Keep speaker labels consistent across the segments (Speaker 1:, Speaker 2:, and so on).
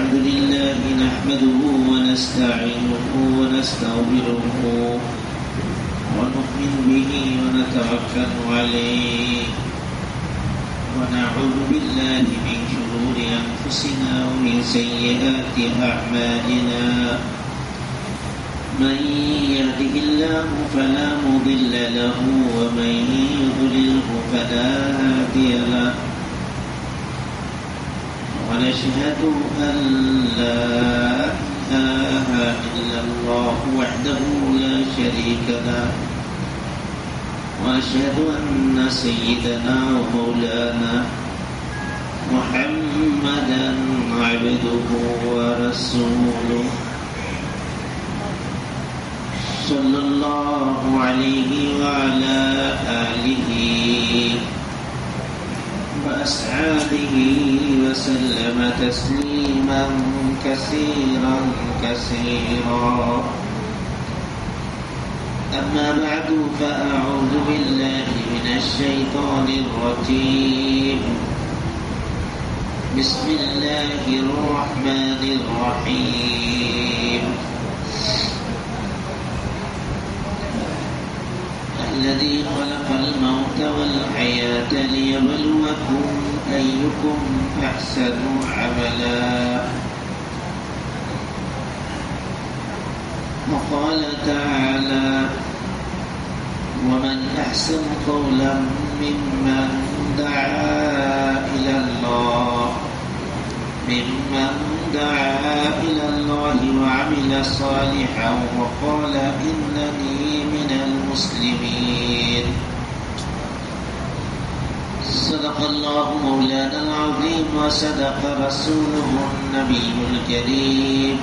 Speaker 1: الحمد لله نحمده ونستعينه ونستغفره ونؤمن به ونتوكل عليه ونعوذ بالله من شرور أنفسنا ومن سيئات أعمالنا من يهده الله فلا مضل له ومن يضلله فلا هادي له ونشهد أن لا إله إلا الله وحده لا شريك له ونشهد أن سيدنا ومولانا محمدا عبده ورسوله صلى الله عليه وعلى آله وأصحابه وسلم تسليما كثيرا كثيرا أما بعد فأعوذ بالله من الشيطان الرجيم بسم الله الرحمن الرحيم الذي خلق الموت والحياة ليبلوكم أيكم أحسن عملا وقال تعالى ومن أحسن قولا ممن دعا إلى الله وعمل صالحا وقال إنني من المسلمين صدق الله مولانا العظيم وصدق رسوله النبي الكريم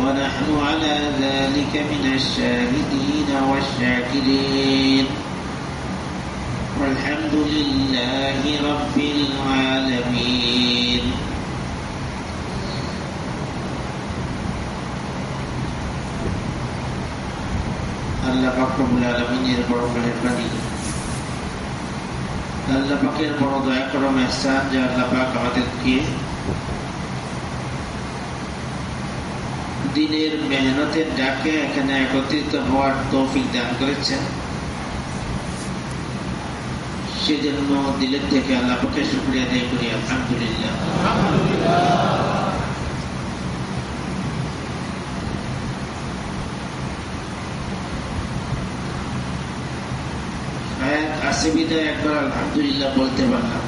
Speaker 1: ونحن على ذلك من الشاهدين والشاكرين والحمد لله رب العالمين আল্লাহ পাক রব্বুল আলামিনের বড় মেহেরবানি, আল্লাহ পাকের বড় দয়া করম ইহসান যে আল্লাহ পাক আমাদেরকে দিনের মেহনতের ডাকে এখানে একত্রিত হওয়ার তৌফিক দান করেছেন। সেজন্য দিলের থেকে আল্লাহ পাকের শুকরিয়া আদায় করি। আলহামদুলিল্লাহ। আছে বিদায় একবার আলহামদুলিল্লাহ বলতে পারলাম।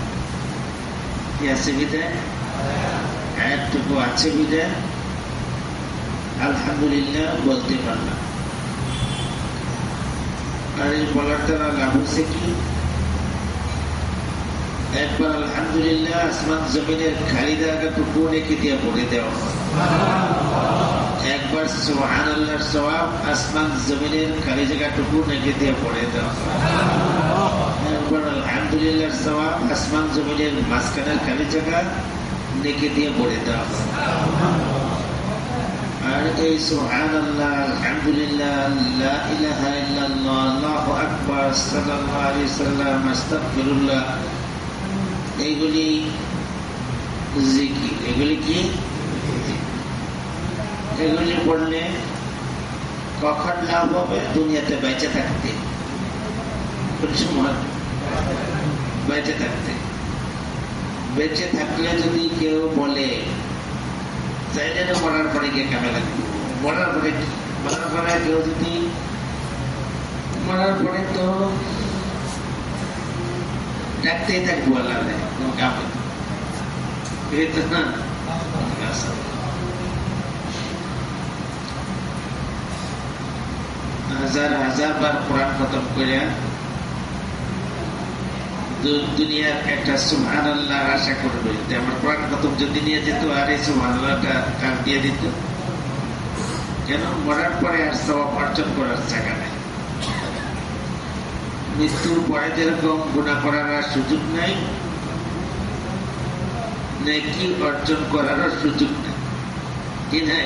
Speaker 1: আছে বিদায় একটুকু আছে বিদায় আলহামদুলিল্লাহ বলতে পারলাম। আর এই বলার দ্বারা লাভ হচ্ছে কি, একবার আলহামদুলিল্লাহ আসমান জমিনের খালি জায়গাটুকু নেকি দিয়ে পড়ে দেওয়া হয়। একবার সুবহানাল্লাহর সওয়াব আসমান জমিনের খালি জায়গাটুকু নেকি দিয়ে পড়ে দেওয়া হয়। একবার আলহামদুলিল্লাহর সওয়াব আসমান জমিনের মাঝখানের খালি জায়গা নেকি দিয়ে পড়ে দেওয়া হয়। আর এই সুবহানাল্লাহ, আলহামদুলিল্লাহ, লা ইলাহা ইল্লাল্লাহ, আল্লাহু আকবার, সাল্লাল্লাহু আলাইহি সাল্লাম, আস্তাগফিরুল্লাহ, এইগুলি জিকির। এগুলি কি? এগুলি পড়লে কখন লাভ হবে? দুনিয়াতে বেঁচে থাকতে, বেঁচে থাকতে। বেঁচে থাকলে যদি কেউ বলে চাইলে তো মরার পরে গিয়ে কামে লাগবে, মরার পরে কেউ যদি মরার পরে তো ডাকতেই থাকবো আল্লাহ কামে না। হাজার হাজার বার কোরআন খতম করে দুনিয়ার একটা সুবহানাল্লাহ আশা করবে। আমার কোরআন খতম যদি নিয়ে যেত আর এই সুবহানাল্লাহটা কান দিয়ে দিত, কেন মরার পরে আর সওয়াব অর্জন করার জায়গা নেই। মৃত্যুর পরে যেরকম গুনাহ করার আর সুযোগ নাই, নেকি অর্জন করার সুযোগ নেই, কি নাই?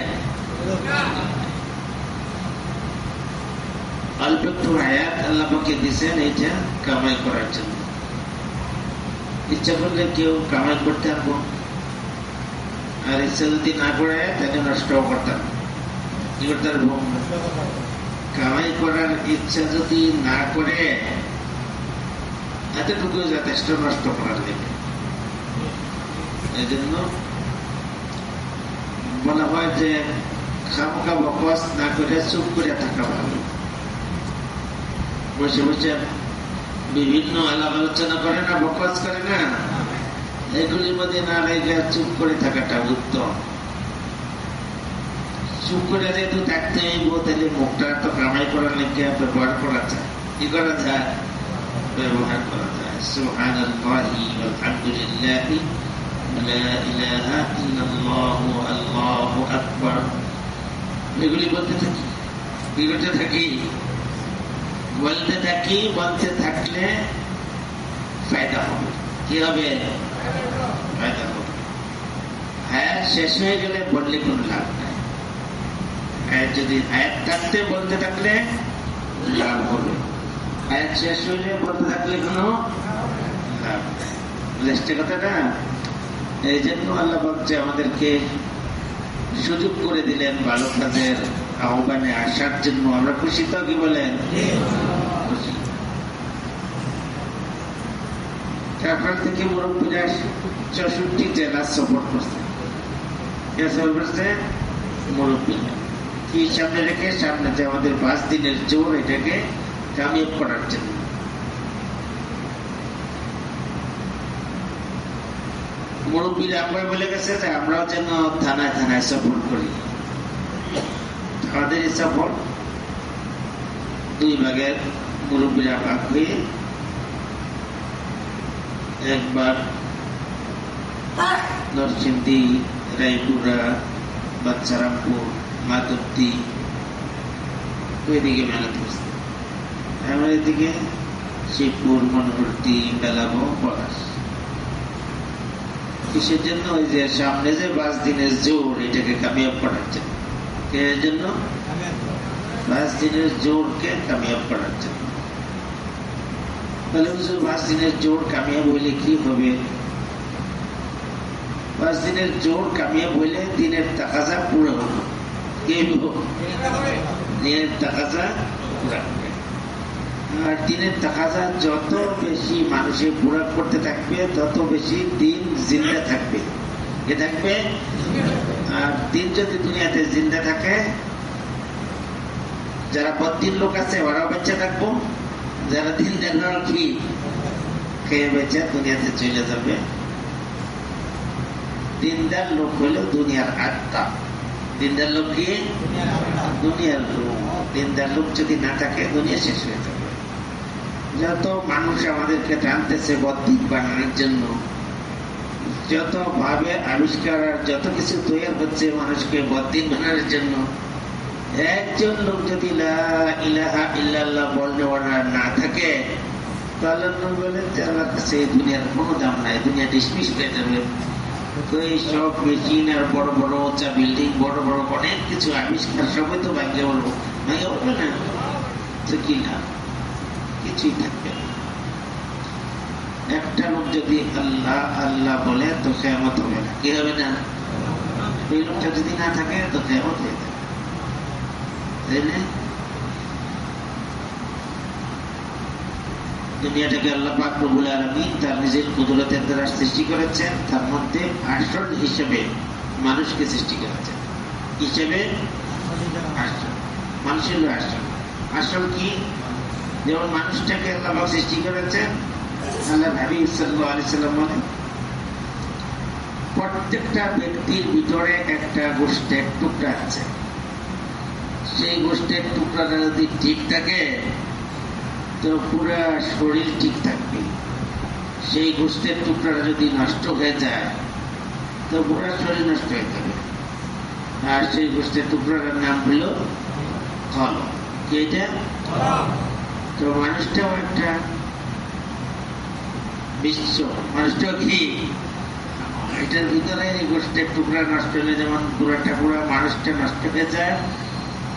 Speaker 1: অল্প একটু হায়াত আল্লাহ পাকে দিয়েছেন এইটা কামাই করার জন্য। ইচ্ছা করলে কেউ কামাই করতে পারবো, আর ইচ্ছা যদি না করে তাহলে নষ্টও করতাম। কি করতে পারবো? কামাই করার ইচ্ছা যদি না করে এতটুকু যথেষ্ট নষ্ট করার লেগে। এই জন্য বলা হয় যে খামোখা বকস না করে চুপ করে থাকা ভালো। বসে বসে বিভিন্ন আলাপ আলোচনা করে না, বকস করে না, এগুলির মধ্যে না লেগে চুপ করে থাকাটা উত্তম। চুপ করে যেহেতু থাকতে হইব, তাহলে মুখটা তো কামাই করার লেগে ব্যবহার করা যায়। কি করা যায়? ব্যবহার করা যায়। সুবহানাল্লাহি ওয়ালহামদুলিল্লাহি লা ইলাহা ইল্লাল্লাহু আল্লাহু আকবার, এগুলি বলতে থাকি। কি করতে থাকি? বলতে থাকি। বলতে থাকলে ফায়দা হবে। কি হবে? ফায়দা হবে। হ্যাঁ, শেষ হয়ে গেলে বললে কোনো লাভ নাই। যদি হায়াত থাকতে বলতে থাকলে লাভ হবে, হায়াত শেষ হইলে বলতে থাকলে কোনো লাভ নাই। বুঝতে কথা না? এই জন্য আল্লাহ বলছে আমাদেরকে সুযোগ করে দিলেন ভালো কাজের আহ্বানে আসার জন্য। আমরা খুশি তো? কি বলেন? খুশি। তারপর থেকে মুরব্বীরা 64 জেলা সফর করছে। কে সফর করছে? মুরব্বীরা। কি সামনে রেখে? সামনে যে আমাদের 5 দিনের জোর, এটাকে কামিয়াব করার জন্য। মুরব্বীরা আমরা বলে গেছে যে আমরাও যেন থানায় থানায় সফর করি। আমাদের এই সফর 2 ভাগের মুরব্বীরা ভাগ হয়ে একবার নরসিংদী, রায়পুরা, বাচ্চারামপুর, মাধবদী ওইদিকে মেহনত করছে। আমার এদিকে শিবপুর, মনোবর্তী, বেলাবো, পলাশ। কিসের জন্য? ওই যে সামনে যে 5 দিনের জোর, এটাকে কামিয়াব করার জন্য। এর জন্য 5 দিনের জোরকে কামিয়াব করার জন্য। তাহলে 5 দিনের জোর কামিয়াব হইলে কি হবে? 5 দিনের জোর কামিয়াব হইলে দিনের তাকাজা পুরো হলো। কি হইব? দিনের তাকাজা পুরা হবে। আর দিনের তাকাজা যত বেশি মানুষের পুরা করতে থাকবে, তত বেশি দিন জিন্দা থাকবে। কে থাকবে? আর দিন যদি দুনিয়াতে জিন্দা থাকে, যারা বদ্দিন লোক আছে ওরাও বেঁচে থাকবো, যারা দিন দেন কি খেয়ে বেঁচে দুনিয়াতে চলে যাবে। দিনদার লোক হইলেও দুনিয়ার আত্মা। দিনদার লোক কি? দুনিয়ার লোক। দিনদার লোক যদি না থাকে, দুনিয়া শেষ হয়ে যাবে। যত মানুষ আমাদেরকে টানতেছে বদ্দিক বানানোর জন্য, যত ভাবে আবিষ্কার আর যত কিছু তৈরি হচ্ছে মানুষকে বদ্দিক বানানোর জন্য, একজন লোক যদি লা ইলাহা ইল্লাল্লাহ বলনেওয়ালা না থাকে, তাহলে বলেন যে আমার কাছে এই দুনিয়ার কোনো দাম নাই, দুনিয়া ডিসমিস হয়ে যাবে। এই সব মেশিন আর বড় বড় উঁচা বিল্ডিং, বড় বড় অনেক কিছু আবিষ্কার, সবাই তো ভাগ্যে বলবো, ভাগ্যে বলবে না তো কি না, কিছুই থাকবে না। একটা লোক যদি আল্লাহ আল্লাহ বলে তো কিয়ামত হবে না। কি হবে না? এই লোকটা যদি না থাকে তো কিয়ামত হয়ে যাবে। তাই না? দুনিয়াটাকে আল্লাহ পাক রব্বুল আলামিন তার নিজের কুদরতের দ্বারা সৃষ্টি করেছেন। তার মধ্যে আসল হিসেবে মানুষকে সৃষ্টি করেছেন। হিসেবে মানুষের আসল। আসল কি? যেমন মানুষটাকে আল্লাহ পাক সৃষ্টি করেছেন, আল্লাহ নবী সাল্লাল্লাহু আলাইহি সাল্লাম বলেন, প্রত্যেকটা ব্যক্তির ভিতরে একটা গোষ্ঠের টুকরা আছে। সেই গোষ্ঠের টুকরাটা যদি ঠিক থাকে তো পুরা শরীর ঠিক থাকবে। সেই গোষ্ঠের টুকরাটা যদি নষ্ট হয়ে যায় তো পুরা শরীর নষ্ট হয়ে যাবে। আর সেই গোষ্ঠের টুকরাটার নাম হলো কলব। কি এটা? তো মানুষটাও একটা বিশ্ব, মানুষটাও কি? এটার ভিতরে এই গোষ্ঠের টুকরা নষ্ট হলে যেমন পুরাটা পুরা মানুষটা নষ্ট হয়ে যায়,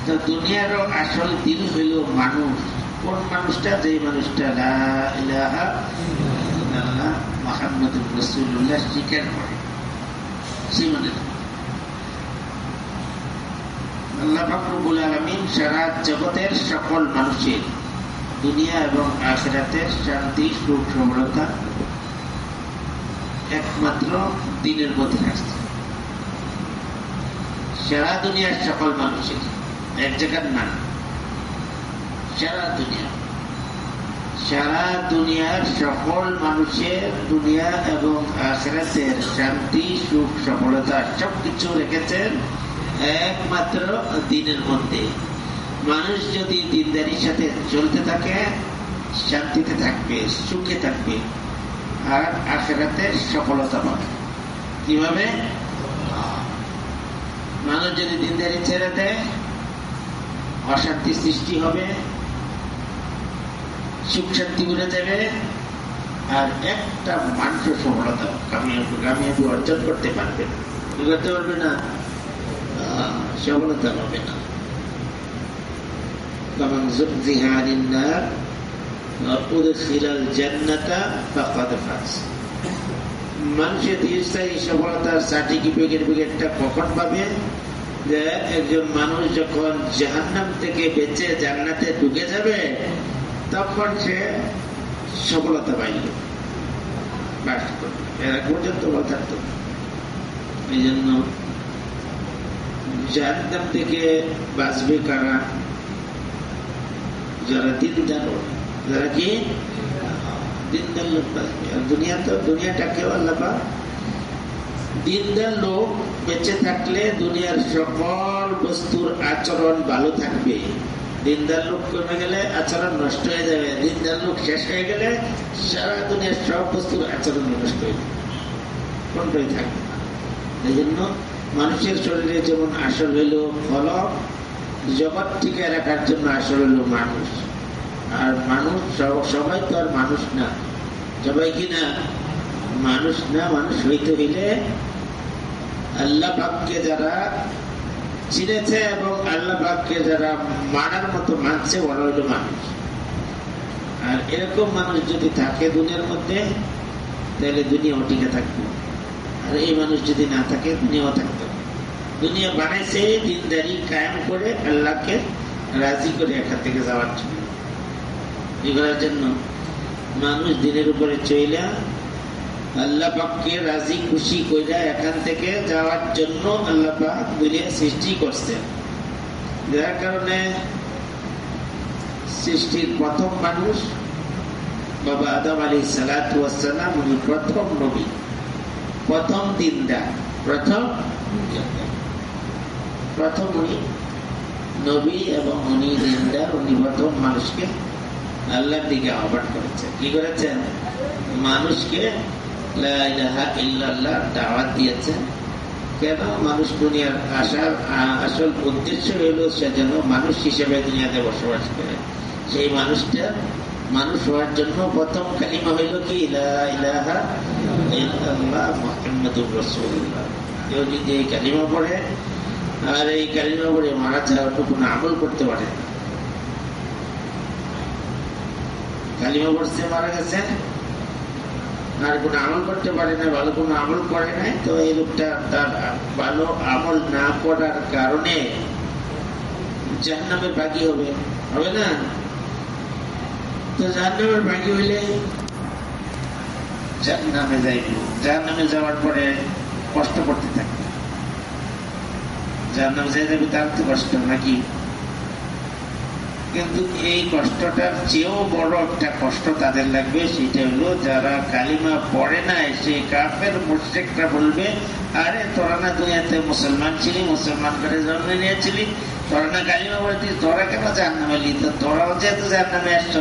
Speaker 1: তো দুনিয়ারও আসল দিল হইল মানুষ। কোন মানুষটা? যে মানুষটা লা ইলাহা ইল্লাল্লাহ মুহাম্মাদুর রাসূলুল্লাহ স্বীকার করে, সেই মানুষ। আল্লাহ পাক রব্বুল আলামিন সারা জগতের সকল মানুষের দুনিয়া এবং আখিরাতের শান্তি সুখ সফলতা একমাত্র দিনের মধ্যে রাখছে। সারা দুনিয়ার সকল মানুষের, এক জায়গার না, সারা দুনিয়ার সকল মানুষের দুনিয়া এবং আখিরাতের শান্তি সুখ সফলতা সবকিছু রেখেছেন একমাত্র দিনের মধ্যে। মানুষ যদি দিনদারির সাথে চলতে থাকে শান্তিতে থাকবে, সুখে থাকবে, আর আখিরাতে সফলতা পাবে। কিভাবে? মানুষ যদি দিনদারি ছেড়ে দেয় অশান্তি সৃষ্টি হবে, সুখ শান্তি উড়ে যাবে, আর একটা মানুষ সফলতা কামিয়াবি অর্জন করতে পারবে না। করতে পারবে না, সফলতা পাবে না। কামান যুকজিহা আনিন নার ওয়া উদখিলাল জান্নাতা ফাকাদ ফাজ। মানুষের দীর্ঘস্থায়ী সফলতার সার্টিফিকেটটা কখন পাবে? যে একজন মানুষ যখন জাহান্নাম থেকে বেঁচে জান্নাতে ঢুকে যাবে তখন সে সফলতা পাইল। এর পর্যন্ত থাকতো। এই জন্য জাহান্নাম থেকে বাঁচবে কারা? যারা দিনদার, যারা কি দিনদার লোক বাঁচবে। আর দুনিয়াটাকেও আল্লাহ পাক দিনদার লোক বেঁচে থাকলে দুনিয়ার সকল বস্তুর আচরণ ভালো থাকবে। দিনদার লোক কমে গেলে আচরণ নষ্ট হয়ে যাবে। দিনদার লোক শেষ হয়ে গেলে সারা দুনিয়ার সব বস্তুর আচরণ নষ্ট হয়ে যাবে, কোনটাই থাকবে না। এই জন্য মানুষের শরীরে যেমন আসল হইল ফলক, জগৎ টিকে রাখার জন্য আসল হইল মানুষ। আর মানুষ সবাই তো আর মানুষ না, সবাই কি না মানুষ না। মানুষ হইতে হইলে আল্লাহ পাককে যারা চিনেছে এবং আল্লাহ পাককে যারা মানার মতো মানছে ওরা হইল মানুষ। আর এরকম মানুষ যদি থাকে দুনিয়ার মধ্যে তাহলে দুনিয়াও টিকে থাকবে। আর এই মানুষ যদি না থাকে দুনিয়াও থাকবে। দুনিয়া বানাইছে দিনদারি কায়েম করে আল্লাহকে রাজি করে এখান থেকে যাওয়ার জন্য। এগুলোর জন্য মানুষ দিনের উপরে চইলা আল্লাহ পাককে রাজি খুশি কইরা এখান থেকে যাওয়ার জন্য আল্লাহ পাক দুনিয়া সৃষ্টি করছেন। যার কারণে সৃষ্টির প্রথম মানুষ বাবা আদম আলাইহিস সালাতু ওয়াস সালাম, উনি প্রথম নবী, প্রথম দিনদার, প্রথম উনি নবী এবং উনি দিনদার। উনি প্রথম মানুষকে আল্লাহর দিকে আহ্বান করেছেন। কি করেছেন? মানুষকে লা ইলাহা ইল্লাল্লাহ দাওয়াত দিয়েছেন। কেন? মানুষ দুনিয়ার আসার আসল উদ্দেশ্য হইল সে যেন মানুষ হিসেবে দুনিয়াতে বসবাস করে। সেই মানুষটা মানুষ হওয়ার জন্য প্রথম কালিমা হইল কি? লা ইলাহা ইল্লাল্লাহ মুহাম্মাদুর রাসূলুল্লাহ। কেউ যদি এই কালিমা পড়ে আর এই কালিমা পড়ে মারা ছাড়া কোনো আমল করতে পারে না। কালিমা পড়ছে মারা গেছে আর কোনো আমল করতে পারে না, ভালো কোনো আমল করে নাই, তো এই লোকটা তার ভালো আমল না করার কারণে জাহান্নামের ভাগী হবে না? তো জাহান্নামের ভাগী হইলে জাহান্নামে যাইবে। জাহান্নামে যাওয়ার পরে কষ্ট করতে থাকবে। জাহান্নামে যাই যাবে তার তো কষ্ট নাকি? কিন্তু এই কষ্টটার চেয়েও বড় একটা কষ্ট তাদের লাগবে। সেটা হলো যারা কালিমা পড়ে নাই, সেই কাফের মুশরিকরা বলবে, আরে তোরা না দুনিয়াতে মুসলমান ছিলি, মুসলমান করে জন্ম নিয়েছিলি, তোরা না কালিমা পড়েছিস, তোরা কেন জাহান্নামে এলি? তো তোরাও যেহেতু জাহান্নামে আসছ,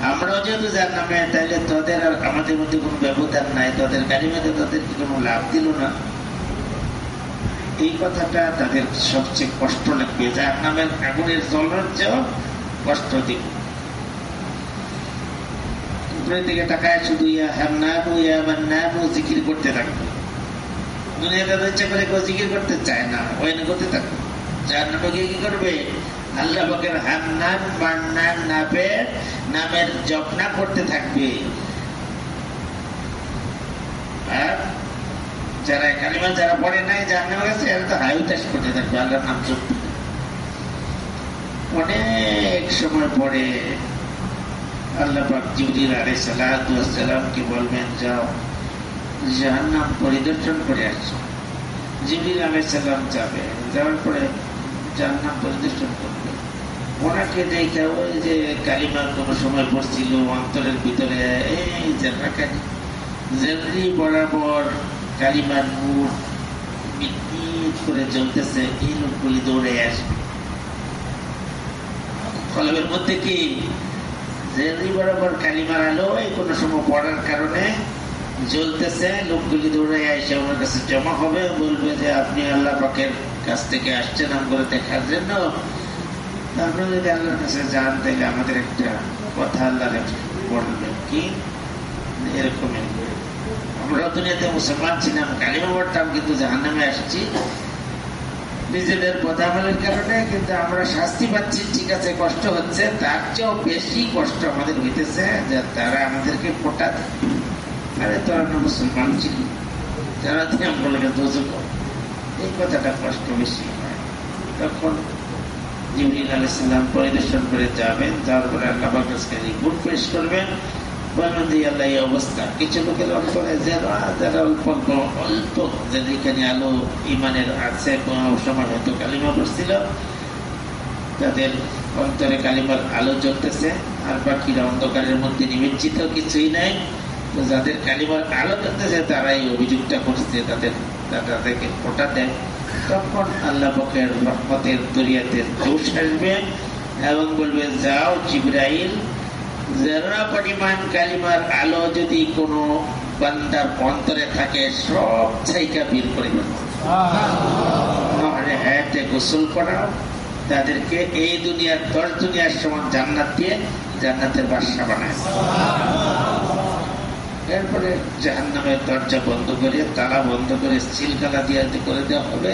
Speaker 1: আমরাও যেহেতু জাহান্নামে, তাইলে তোদের আর আমাদের মধ্যে কোনো ব্যবধান নাই, তোদের কালিমাতে তোদের কি কোনো লাভ দিল না? এই কথাটা তাদের সবচেয়ে কষ্ট লাগবে। জাহান্নামের আগুনের জ্বলার চেয়েও কষ্ট দিব। উপরের দিকে তাকায় শুধু ইয়া হান্নানু ইয়া মান্নানু জিকির করতে থাকবে। দুনিয়াতে ইচ্ছা করে কেউ জিকির করতে চায় না, ওই না করতে থাকবে। জাহান্নামে গিয়ে কি করবে? আল্লাহ পাকের হান্নান মান্নান নামের জপনা করতে থাকবে। আর যারা কালিমা যারা পড়ে নাই জাহান্নামে গেছে, এরা তো হাই উতাস করতে থাকবে, আল্লাহর নাম জপতে। অনেক সময় পরে আল্লাহ পাক জিবরিল আলাইহিস সালামকে বলবেন, যাও জাহান্নাম পরিদর্শন করে আসো। জিবরিল আলাইহিস সালাম যাবে, যাওয়ার পরে জাহান্নাম পরিদর্শন করবে। ওনাকে দেখে ওই যে কালিমার কোন সময় পড়ছিল অন্তরের ভিতরে, এই জেররি বরাবর কালিমার নূর মিটমিট করে জ্বলতেছে, এই লোকগুলি দৌড়ে আসবে। কলবের মধ্যে কি জেররি বরাবর কালিমার আলো এই কোন সময় পড়ার কারণে জ্বলতেছে, লোকগুলি দৌড়ে এসে ওনার কাছে জমা হবে, বলবে যে আপনি আল্লাহ পাকের কাছ থেকে আসছেন আমগুলো দেখার জন্য। আপনারা যদি আল্লাহর কাছে যান তাইলে আমাদের একটা কথা আল্লাহ বলবে কি, এরকম আমরা দুনিয়াতে মুসলমান ছিলাম, কালিমা পড়তাম, কিন্তু জাহান্নামে আসছি নিজেদের বদামলের কারণে, কিন্তু আমরা শাস্তি পাচ্ছি। ঠিক আছে, কষ্ট হচ্ছে, তার চেয়েও বেশি কষ্ট আমাদের হইতেছে যে তারা আমাদেরকে ফোটা দেয়। আরে তোরা মুসলমান ছিল, যারা আমগুলোকে দোজক, এই কথাটা কষ্ট বেশি হয়। তখন জিবরিল আলাইহিস সালাম পরিদর্শন করে যাবেন, যাওয়ার পরে আল্লাহ পাকের কাছে রিপোর্ট পেশ করবেন, বলবেন যে আল্লাহ এই অবস্থা। কিছু লোকের অন্তরে যারা অল্প যেখানে আলো ইমানের আছে, কোন সময় হয়তো কালিমা পড়ছিল, তাদের অন্তরে কালিমার আলো জ্বলতেছে, আর বাকিরা অন্ধকারের মধ্যে নিমজ্জিত, কিছুই নাই। তো যাদের কালিমার আলো জ্বলতেছে তারাই অভিযোগটা করছে, তাদেরকে ফোটা দেয়। তখন আল্লাহ পাকের রহমতের দরিয়াতে জোশ আসবে এবং বলবে, যাও জিবরাইল, যারা পরিমাণ কালিমার আলো যদি কোনো বান্দার অন্তরে থাকে সব ছাইকা বের করে হায়াতে গোসল করাও, তাদেরকে এই দুনিয়ার 10 দুনিয়ার সমান জান্নাত দিয়ে জান্নাতের বাসা বানায়। এরপরে জাহান্নামের দরজা বন্ধ করে, তালা বন্ধ করে, সিলগালা দিয়ে করে দেওয়া হবে,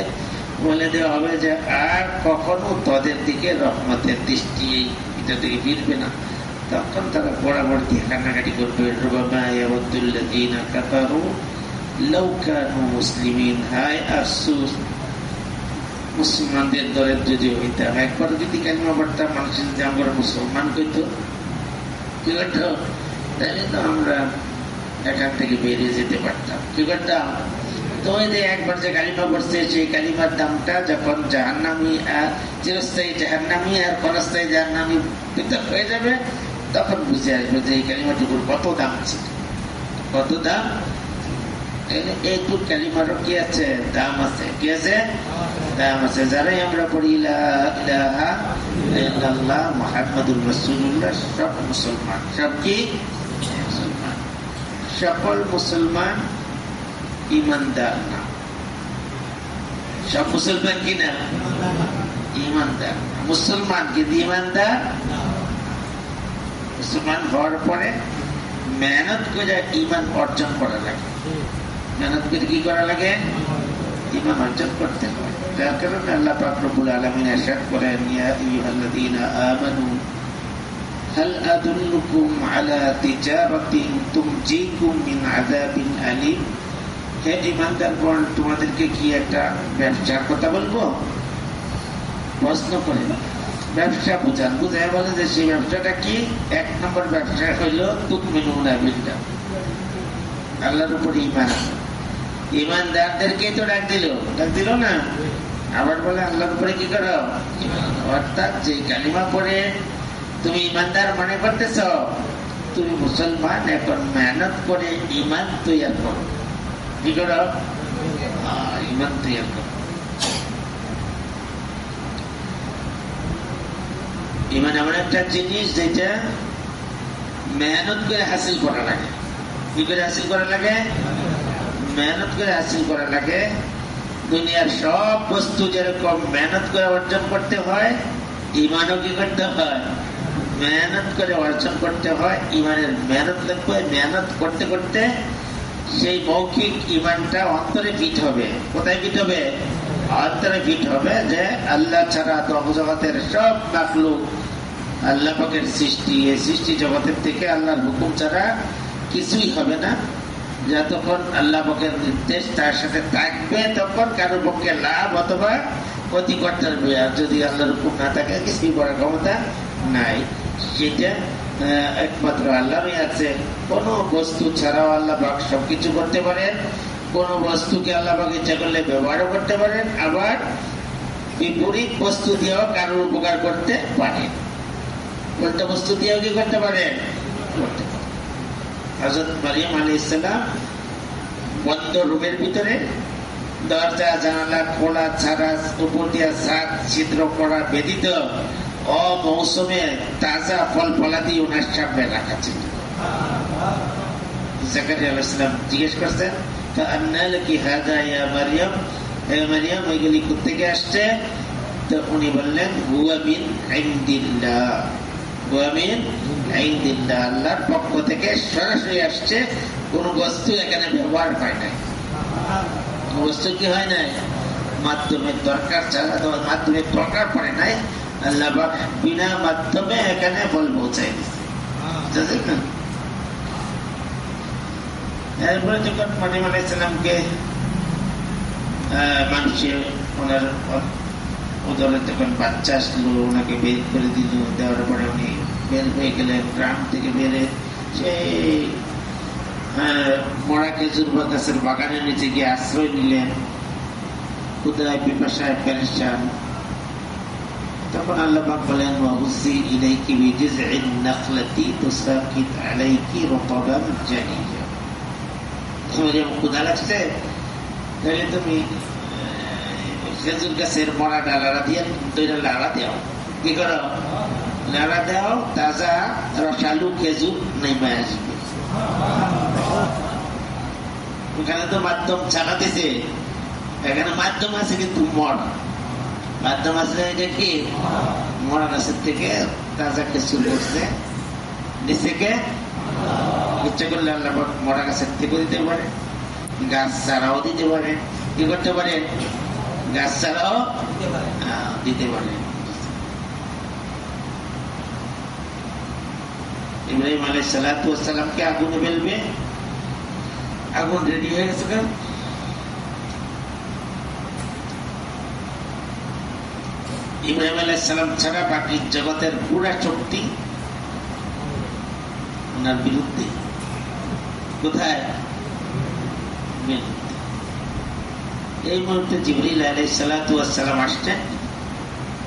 Speaker 1: বলে দেওয়া হবে যে আর কখনো তাদের দিকে রহমতের দৃষ্টি এটা থেকে ফিরবে না। তখন তারা বরাবর দিয়ে কান্নাকাটি করবে, হায় আফসোস, মুসলমানদের দলের যদি হইতাম, একবার যদি কালিমা পড়তাম, মানুষের যদি আমরা মুসলমান কইতো, কি করতো, তাহলে তো আমরা এখান থেকে বেরিয়ে যেতে পারতাম। কি করতাম, তো ওই যে একবার যে কালিমা পড়ছে, সেই কালিমার দামটা যখন জাহান্নামী চিরস্থায়ী জাহান্নামী আর ক্ষণস্থায়ী জাহান্নামী পৃথক হয়ে যাবে, তখন বুঝে আসবে যে এই কালিমাটুকুর কত দাম ছিল, কত দাম। এইটুকু কালিমারও কি আছে, দাম আছে। কি আছে? দাম আছে। যারাই আমরা পড়ি ইলাহা ইল্লাল্লাহ মুহাম্মাদুর রাসূলুল্লাহ, সব মুসলমান। সব কি মুসলমান? সকল মুসলমান ইমানদার না। সব মুসলমান কি না? ইমানদার। মুসলমান কিন্তু ইমানদার। মুসলমান হওয়ার পরে মেহনত করে ইমান অর্জন করা লাগে। মেহনত করে কি করা লাগে? ইমান অর্জন করতে হয়। যার কারণে আল্লাহ পাক রব্বুল আলামিন ইরশাদ করেন, ইয়া আইয়ুহাল্লাযীনা আমানু হাল আদুল্লুকুম আলা তিজারাতিন তুনজিকুম মিন আযাবিন আলীম। হে ঈমানদারগণ, তোমাদেরকে কি একটা ব্যবসার কথা বলবো? প্রশ্ন করে ব্যবসা বুঝান, বুঝায় বলে যে সেই ব্যবসাটা কি? 1 নম্বর ব্যবসা হইল তুমিনুনা বিল্লাহ, আল্লাহর উপর ঈমান। ঈমানদারদেরকে তো ডাক দিল না, আবার বলে আল্লাহর উপরে কি করো? অর্থাৎ যে কালিমা পড়ে তুমি ঈমানদার মনে করতেছ, তুমি মুসলমান, এখন মেহনত করে ঈমান তৈরি করো। কি করো? ঈমান তৈরি করো। ঈমান এমন একটা জিনিস যেটা মেহনত করে হাসিল করা লাগে। কি করে হাসিল করা লাগে? মেহনত করে হাসিল করা লাগে। দুনিয়ার সব বস্তু যেরকম মেহনত করে অর্জন করতে হয়, ঈমানও কি করতে হয়? মেহনত করে অর্জন করতে হয়। ঈমানের মেহনত লাগবে। মেহনত করতে করতে সেই মৌখিক ঈমানটা অন্তরে ফিট হবে। কোথায় ফিট হবে? অন্তরে ফিট হবে যে আল্লাহ ছাড়া জগতের সব মাখলুক আল্লাহ পাকের সৃষ্টি। এই সৃষ্টি জগতের থেকে আল্লাহর হুকুম ছাড়া কিছুই হবে না। যতক্ষণ আল্লাহ পাকের নির্দেশ তার সাথে থাকবে, তখন কারো পক্ষে লাভ অথবা ক্ষতি করতে পারবে, আর যদি আল্লাহর হুকুম না থাকে কিছুই করার ক্ষমতা নাই। সেটা একমাত্র আল্লাহরই আছে। কোন বস্তু ছাড়াও আল্লাহ পাক সবকিছু করতে পারেন। কোন বস্তুকে আল্লাহ পাক ইচ্ছা করলে ব্যবহারও করতে পারেন, আবার বিপরীত বস্তু দিয়েও কারোর উপকার করতে পারেন। উল্টা বস্তু দিয়েও কি করতে পারেন? করতে পারেন। হযরত মারিয়াম আলাইহিস সালাম বন্ধ রুমের ভিতরে দরজা জানালা খোলা ছাড়া, উপর দিয়ে ছাদ ছিদ্র করা ব্যতীত অমৌসুমে তাজা ফল ফলাদি ওনার সামনে রাখা ছিল। জাকারিয়া আলাইহিস সালাম জিজ্ঞেস করছেন, আন্না লাকি হাযা ইয়া মারইয়াম, হে মারইয়াম এগুলি কোথা থেকে আসছে? তো উনি বললেন, হুয়া মিন ইনদিল্লাহ, হুয়া মিন ইনদিল্লাহ, আল্লাহর পক্ষ থেকে সরাসরি আসছে। কোন বস্তু এখানে ব্যবহার হয় নাই। বস্তু কি হয় নাই? মাধ্যমের দরকার ছাড়া, মাধ্যমের দরকার পড়ে নাই। আল্লাহ পাক বিনা মাধ্যমে এখানে বল পৌঁছাই দিচ্ছে। এরপরে যখন মারিয়াম আলাইহিস সালামকে মানুষের ওনার উদরে যখন বাচ্চা আসলো, ওনাকে বের করে দিল, দেওয়ার পরে উনি বের হয়ে গেলেন গ্রাম থেকে। বেরে সেই মরা খেজুর গাছের বাগানের নিচে গিয়ে আশ্রয় নিলেন, ক্ষুধায় পিপাসায় পেরেশান। তখন আল্লাহ পাক বলেন, ওয়াহুজ্জি ইলাইকি বিজিযইন নাখলাতি তুসাকিত আলাইকি রতাবান জানিয়া। তোমার ক্ষুধা লাগছে, তাহলে তুমি খেজুর গাছের মরা ডালারা দিয়ে দুইটা লাড়া দাও। কি করো? লাড়া দাও, তাজা রসালু খেজুর নেমে আসবে। ওখানে তো মাধ্যম চালাতেছে, এখানে মাধ্যম আছে কিন্তু মরা মাধ্যম আছে। এটা কি? মরা গাছের থেকে তাজা খেজুর করছে, নিচেকে ইচ্ছা করলে আল্লাহ মরা গাছের থেকে দিতে পারে, গাছ ছাড়াও দিতে পারে। কি করতে পারে? গাছ ছাড়াও দিতে পারে। ইব্রাহিম আলাইহিস সালাতু ওয়াস সালামকে আগুনে ফেলবে, আগুন রেডি হয়ে গেছে। ইব্রাহিম আলাইহিস সালাম ছাড়া বাকি জগতের পুরা শক্তি ওনার বিরুদ্ধে। কোথায়? এই মুহূর্তে জিবরিল আলাইহিস সালাতু ওয়াস সালাম আসছেন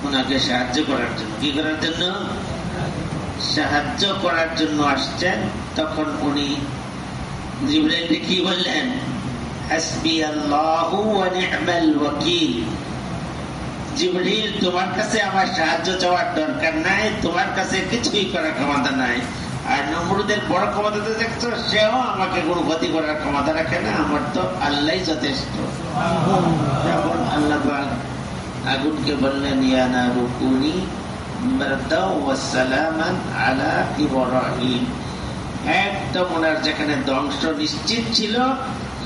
Speaker 1: ওনাকে সাহায্য করার জন্য। কি করার জন্য? সাহায্য করার জন্য আসছেন। তখন উনি জিবরাইলকে কি বললেন? হাসবি আল্লাহু ওয়া নি'মাল ওয়াকিল। জিবরিল, তোমার কাছে আমার সাহায্য চাওয়ার দরকার নাই, তোমার কাছে কিছুই করার ক্ষমতা নাই। আর নমরুদের বড় ক্ষমতা তো দেখছো, সেও আমাকে কোনো ক্ষতি করার ক্ষমতা রাখে না, আমার তো আল্লাহই যথেষ্ট। যখন আল্লাহ পাক আগুনকে বললেন, ইয়া নারু কুনি বারদাও ওয়া সালামান আলা ইব্রাহিম, একদম ওনার যেখানে ধ্বংস নিশ্চিত ছিল,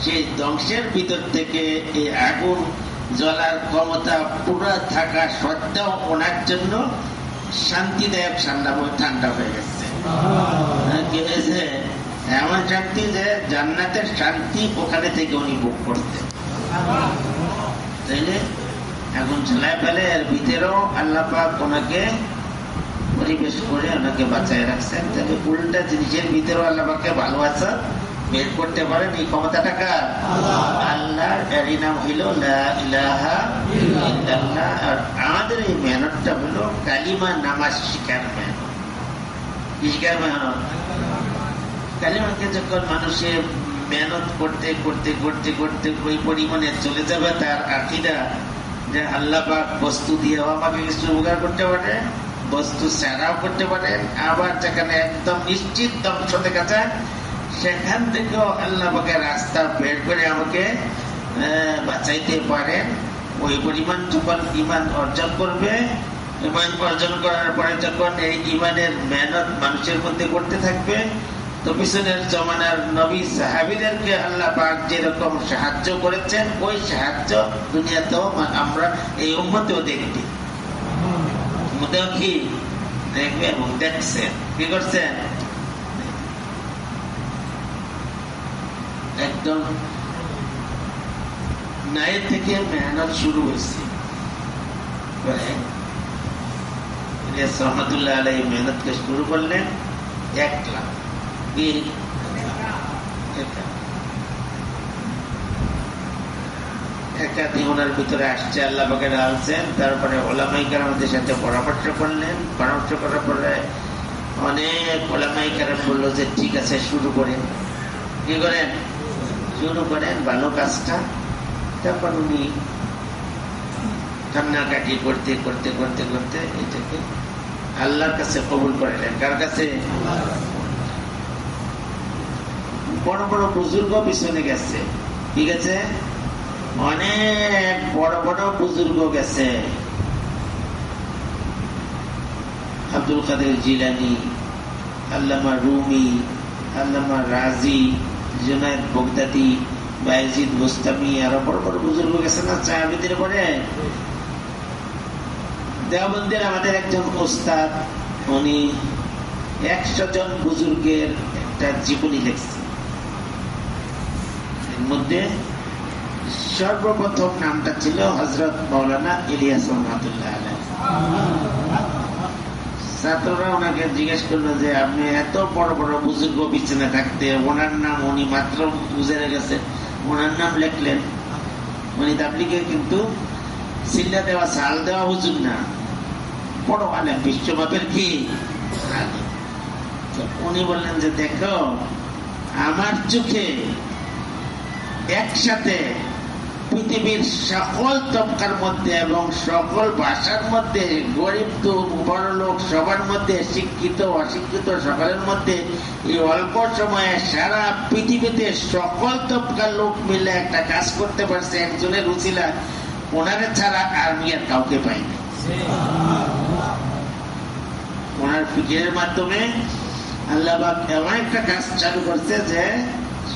Speaker 1: সেই ধ্বংসের ভিতর থেকে এই আগুন জ্বলার ক্ষমতা পুরো থাকা সত্ত্বেও ওনার জন্য শান্তিদায়ক ঠান্ডা হয়ে গেছে। কি হয়েছে? এমন শান্তি যে জান্নাতের শান্তি ওখানে থেকে উনি ভোগ করতেন। তাইলে এখন ঝুলায় ফেলে, এর ভিতরেও আল্লাহ পাক ওনাকে পরিবেশ করে ওনাকে বাঁচায় রাখছেন। তাহলে উল্টা জিনিসের ভিতরেও আল্লাহ পাককে ভালোবাসা বের করতে পারেন। এই ক্ষমতাটাকে আল্লাহর, এরই নাম হইল লা ইলাহা ইল্লাল্লাহ। আর আমাদের এই মেহনতটা হলো কালিমা নামাজ শিখার মেহনত। শিখার মেহনত। কালিমাকে যখন মানুষের মেহনত করতে করতে করতে করতে ওই পরিমাণে চলে যাবে তার আকীদা যে আল্লাহ পাক বস্তু দিয়েও আমাকে কিছু উপকার করতে পারে, বস্তু ছাড়াও করতে পারেন, আবার যেখানে একদম নিশ্চিত ধ্বংস দেখা যায় সেখান থেকেও আল্লাহ পাকের রাস্তা বের করে আমাকে বাঁচাইতে পারেন। ওই পরিমাণ যখন ইমান অর্জন করবে, ইমান অর্জন করার পরে যখন এই ইমানের মেহনত মানুষের মধ্যে করতে থাকবে, তো পিছনের জমানার নবী সাহাবীদেরকে আল্লাহ পাক যেরকম সাহায্য করেছেন, ওই সাহায্য দুনিয়াতেও আমরা এই উম্মতেও দেখি। উম্মতেও কি দেখবে এবং দেখছেন। কি করছেন? একদম নাই থেকে মেহনত শুরু হয়েছে। করে রহমতুল্লাহ আলাইহি মেহনতকে শুরু করলেন। একলা একটা জীবনের ভিতরে আসছে, আল্লাহ পাকে ঢালছেন। তারপরে ওলামাই কেরামদের সাথে পরামর্শ করলেন। পরামর্শ করার পরে অনেক ওলামাই কেরাম বললো যে ঠিক আছে শুরু করেন। কি করেন? শুরু করেন ভালো কাজটা। তারপর উনি কান্নাকাটি করতে করতে করতে করতে এটাকে আল্লাহর কাছে কবুল করলেন। কার কাছে? বড় বড় বুজুর্গ পিছনে গেছে। ঠিক আছে, অনেক বড় বড় বুজুর্গ গেছে। আব্দুল কাদের জিলানী, আল্লামা রুমি, আল্লামা রাজি, জুনায়েদ বগদাদি, বায়েজিদ গোস্তামি, আরো বড় বড় বুজুর্গ গেছে না সাহাবীদের পরে। দেওবন্দের আমাদের একজন ওস্তাদ, উনি 100 জন বুজুর্গের একটা জীবনী লিখছে। এর মধ্যে সর্বপ্রথম নামটা ছিল হযরত মাওলানা ইলিয়াস রহমাতুল্লাহ আলাইহি। ছাত্ররা ওনাকে জিজ্ঞেস করলো যে আপনি এত বড় বড় বুজুর্গ পিছনে থাকতে ওনার নাম উনি মাত্র বুঝে গেছে, ওনার নাম লিখলেন। উনি তাবলীগে কিন্তু সিল্লা দেওয়া সাল দেওয়া হুজুর না, বড় আলেম, বিশ্বমাপের কি। উনি বললেন যে দেখো আমার চোখে একসাথে পৃথিবীর সকল তবকার মধ্যে এবং সকল ভাষার মধ্যে, গরিব তো বড় লোক সবার মধ্যে, শিক্ষিত অশিক্ষিত সকলের মধ্যে এই অল্প সময়ে সারা পৃথিবীতে সকল তবকার লোক মিলে একটা কাজ করতে পারছে একজনের উছিলা, ওনারে ছাড়া আর আর কাউকে পাইনি। ওনার ফিকিরের মাধ্যমে আল্লাহ এমন একটা কাজ চালু করছে যে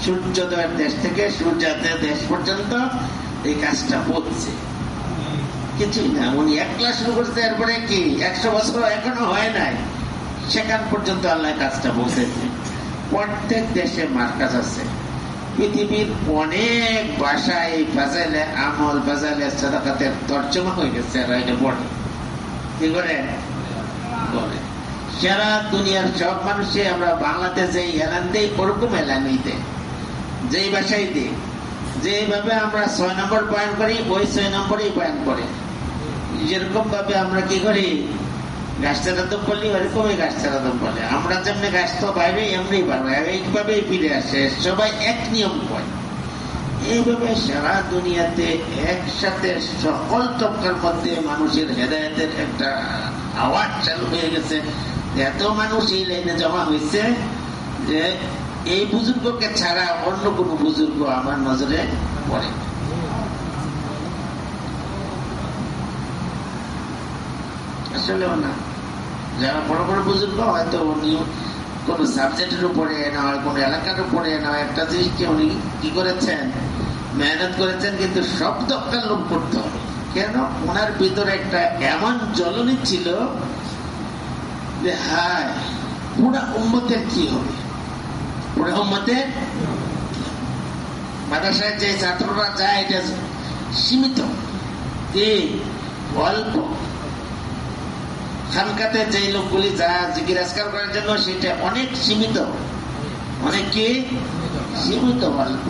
Speaker 1: সূর্যোদয়ের দেশ থেকে সূর্যাস্তের দেশ পর্যন্ত এই কাজটা হচ্ছে। কিছুই না, উনি একলা শুরু করছে। এরপরে কি 100 বছর এখনো হয় নাই, সেখান পর্যন্ত আল্লাহ কাজটা বলতেছে। প্রত্যেক দেশে মার্কাজ আছে। পৃথিবীর অনেক ভাষায় এই ফাজাইলে আমল, ফাজাইলে সাদাকাতের তর্জমা হয়ে গেছে। আর এটা পড়ে কি করে বলে সারা দুনিয়ার সব মানুষে আমরা বাংলাতে যে এলান দেই ওরকম এলানই দেয়, যেই ভাষাই দিই, যেভাবে আমরা 6 নম্বর পয়েন্ট করি ওই 6 নম্বরেই পয়েন্ট করে। যেরকম ভাবে আমরা কি করি, গাছ চারাদম বলি ওরকমই গাছ চারাদম বলে। আমরা যেমনি গাছ তো বাইরে এমনি পারবো, এইভাবেই ফিরে আসে, সবাই এক নিয়ম করে। এইভাবে সারা দুনিয়াতে একসাথে সকল তবকার মধ্যে মানুষের হেদায়েতের একটা আওয়াজ চালু হয়ে গেছে। এত মানুষ এই লাইনে জমা হয়েছে যে এই বুজুর্গকে ছাড়া অন্য কোন বুজুর্গ আমার নজরে পড়ে। আসলেও না, যারা বড় বড় বুজুর্গ হয়তো উনি কোন সাবজেক্টের উপরে না হয়, কোন এলাকার উপরে না হয়, একটা জিনিসকে উনি কি করেছেন, মেহনত করেছেন, কিন্তু সব তবকার লোক করতে হবে। কেন? ওনার ভিতরে একটা এমন জ্বলনি ছিল যে হায় পুরা উম্মতের কি হবে, পুরা উম্মতের। মাদ্রাসায় যে ছাত্ররা যায় এটা সীমিত, অল্প। খানকাতে যে লোকগুলি যা জিজ্ঞাসা করার জন্য সেটা অনেক সীমিত, অনেক কি সীমিত, অল্প।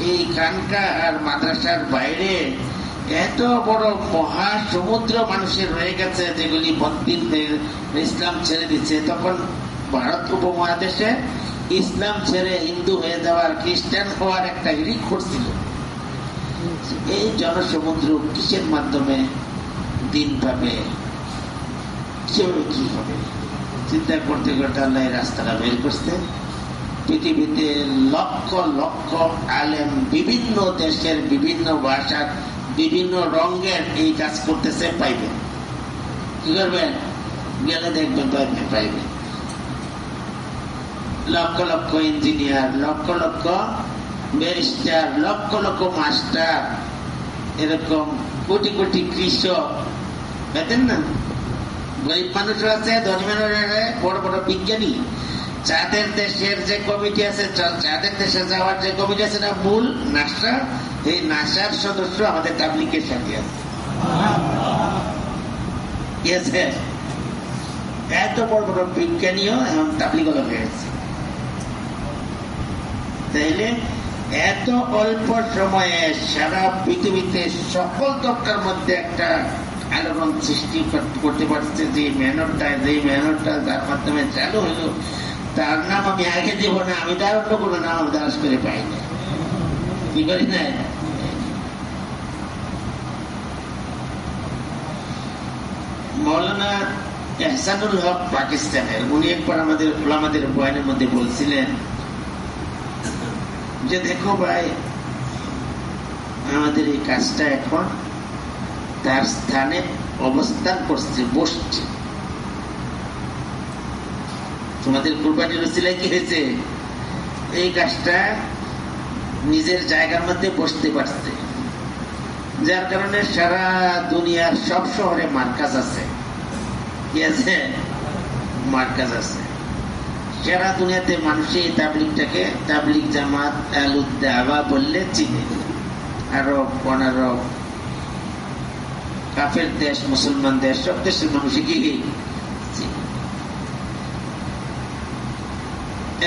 Speaker 1: এই খানকা আর মাদ্রাসার বাইরে এত বড় মহাসমুদ্র মানুষের রয়ে গেছে যেগুলি বন্দিন ইসলাম ছেড়ে দিচ্ছে। তখন ভারত উপমহাদেশে ইসলাম ছেড়ে হিন্দু হয়ে যাওয়ার, খ্রিস্টান হওয়ার একটা হিড়িক করছিল। এই জনসমুদ্র কিসের মাধ্যমে দিন পাবে, কি হবে, চিন্তা করতে করতে আল্লাহ রাস্তাটা বের করতে। পৃথিবীতে লক্ষ লক্ষ আলেম বিভিন্ন দেশের বিভিন্ন ভাষার বিভিন্ন রঙের এই কাজ করতেছে, পাইবেন। কি করবেন? গেলে দেখবেন পাইবেন। Lakh lakh engineer, lakh lakh barrister, lakh lakh master, এরকম কোটি কোটি কৃষক, পেতেন না? গরিব মানুষও আছে, ধনী মানুষ আছে, বড় বড় বিজ্ঞানী। যাদের দেশের যে কমিটি আছে, যাদের দেশে যাওয়ার যে কমিটি আছে না, মূল নাসা, এই নাসার সদস্য আমাদের তাবলীগের সাথে আছে। কি আছে, এত বড় বড় বিজ্ঞানীও এখন তাবলিগলা হয়ে গেছে। তাইলে এত অল্প সময়ে সারা পৃথিবীতে সকল তত্ত্বের মধ্যে একটা আলোড়ন সৃষ্টি করতে পারছে। যে মেহনতটা যার মাধ্যমে চালু হলো, তার নাম আমি আগে দেব না, আমি তার অন্য কোনো নাম দাস করে পাই না, কি করি না। মৌলানা এহসানুল হক পাকিস্তানের, উনি একবার আমাদের বয়ানের মধ্যে বলছিলেন যে দেখো ভাই, আমাদের এই কাজটা এখন তার স্থানে অবস্থান করছে, বসছে। তোমাদের কুরবানির উসিলায় কি হয়েছে, এই কাজটা নিজের জায়গার মধ্যে বসতে পারছে, যার কারণে সারা দুনিয়ার সব শহরে মার্কাজ আছে। কি আছে? মার্কাজ আছে। সারা দুনিয়াতে মানুষ এই তাবলিগটাকে তাবলিগ জামাত আলুদ্দাওয়া বললে চিনে। আরব, অনারব, কাফের দেশ, মুসলমান দেশ, সব দেশের মানুষ কি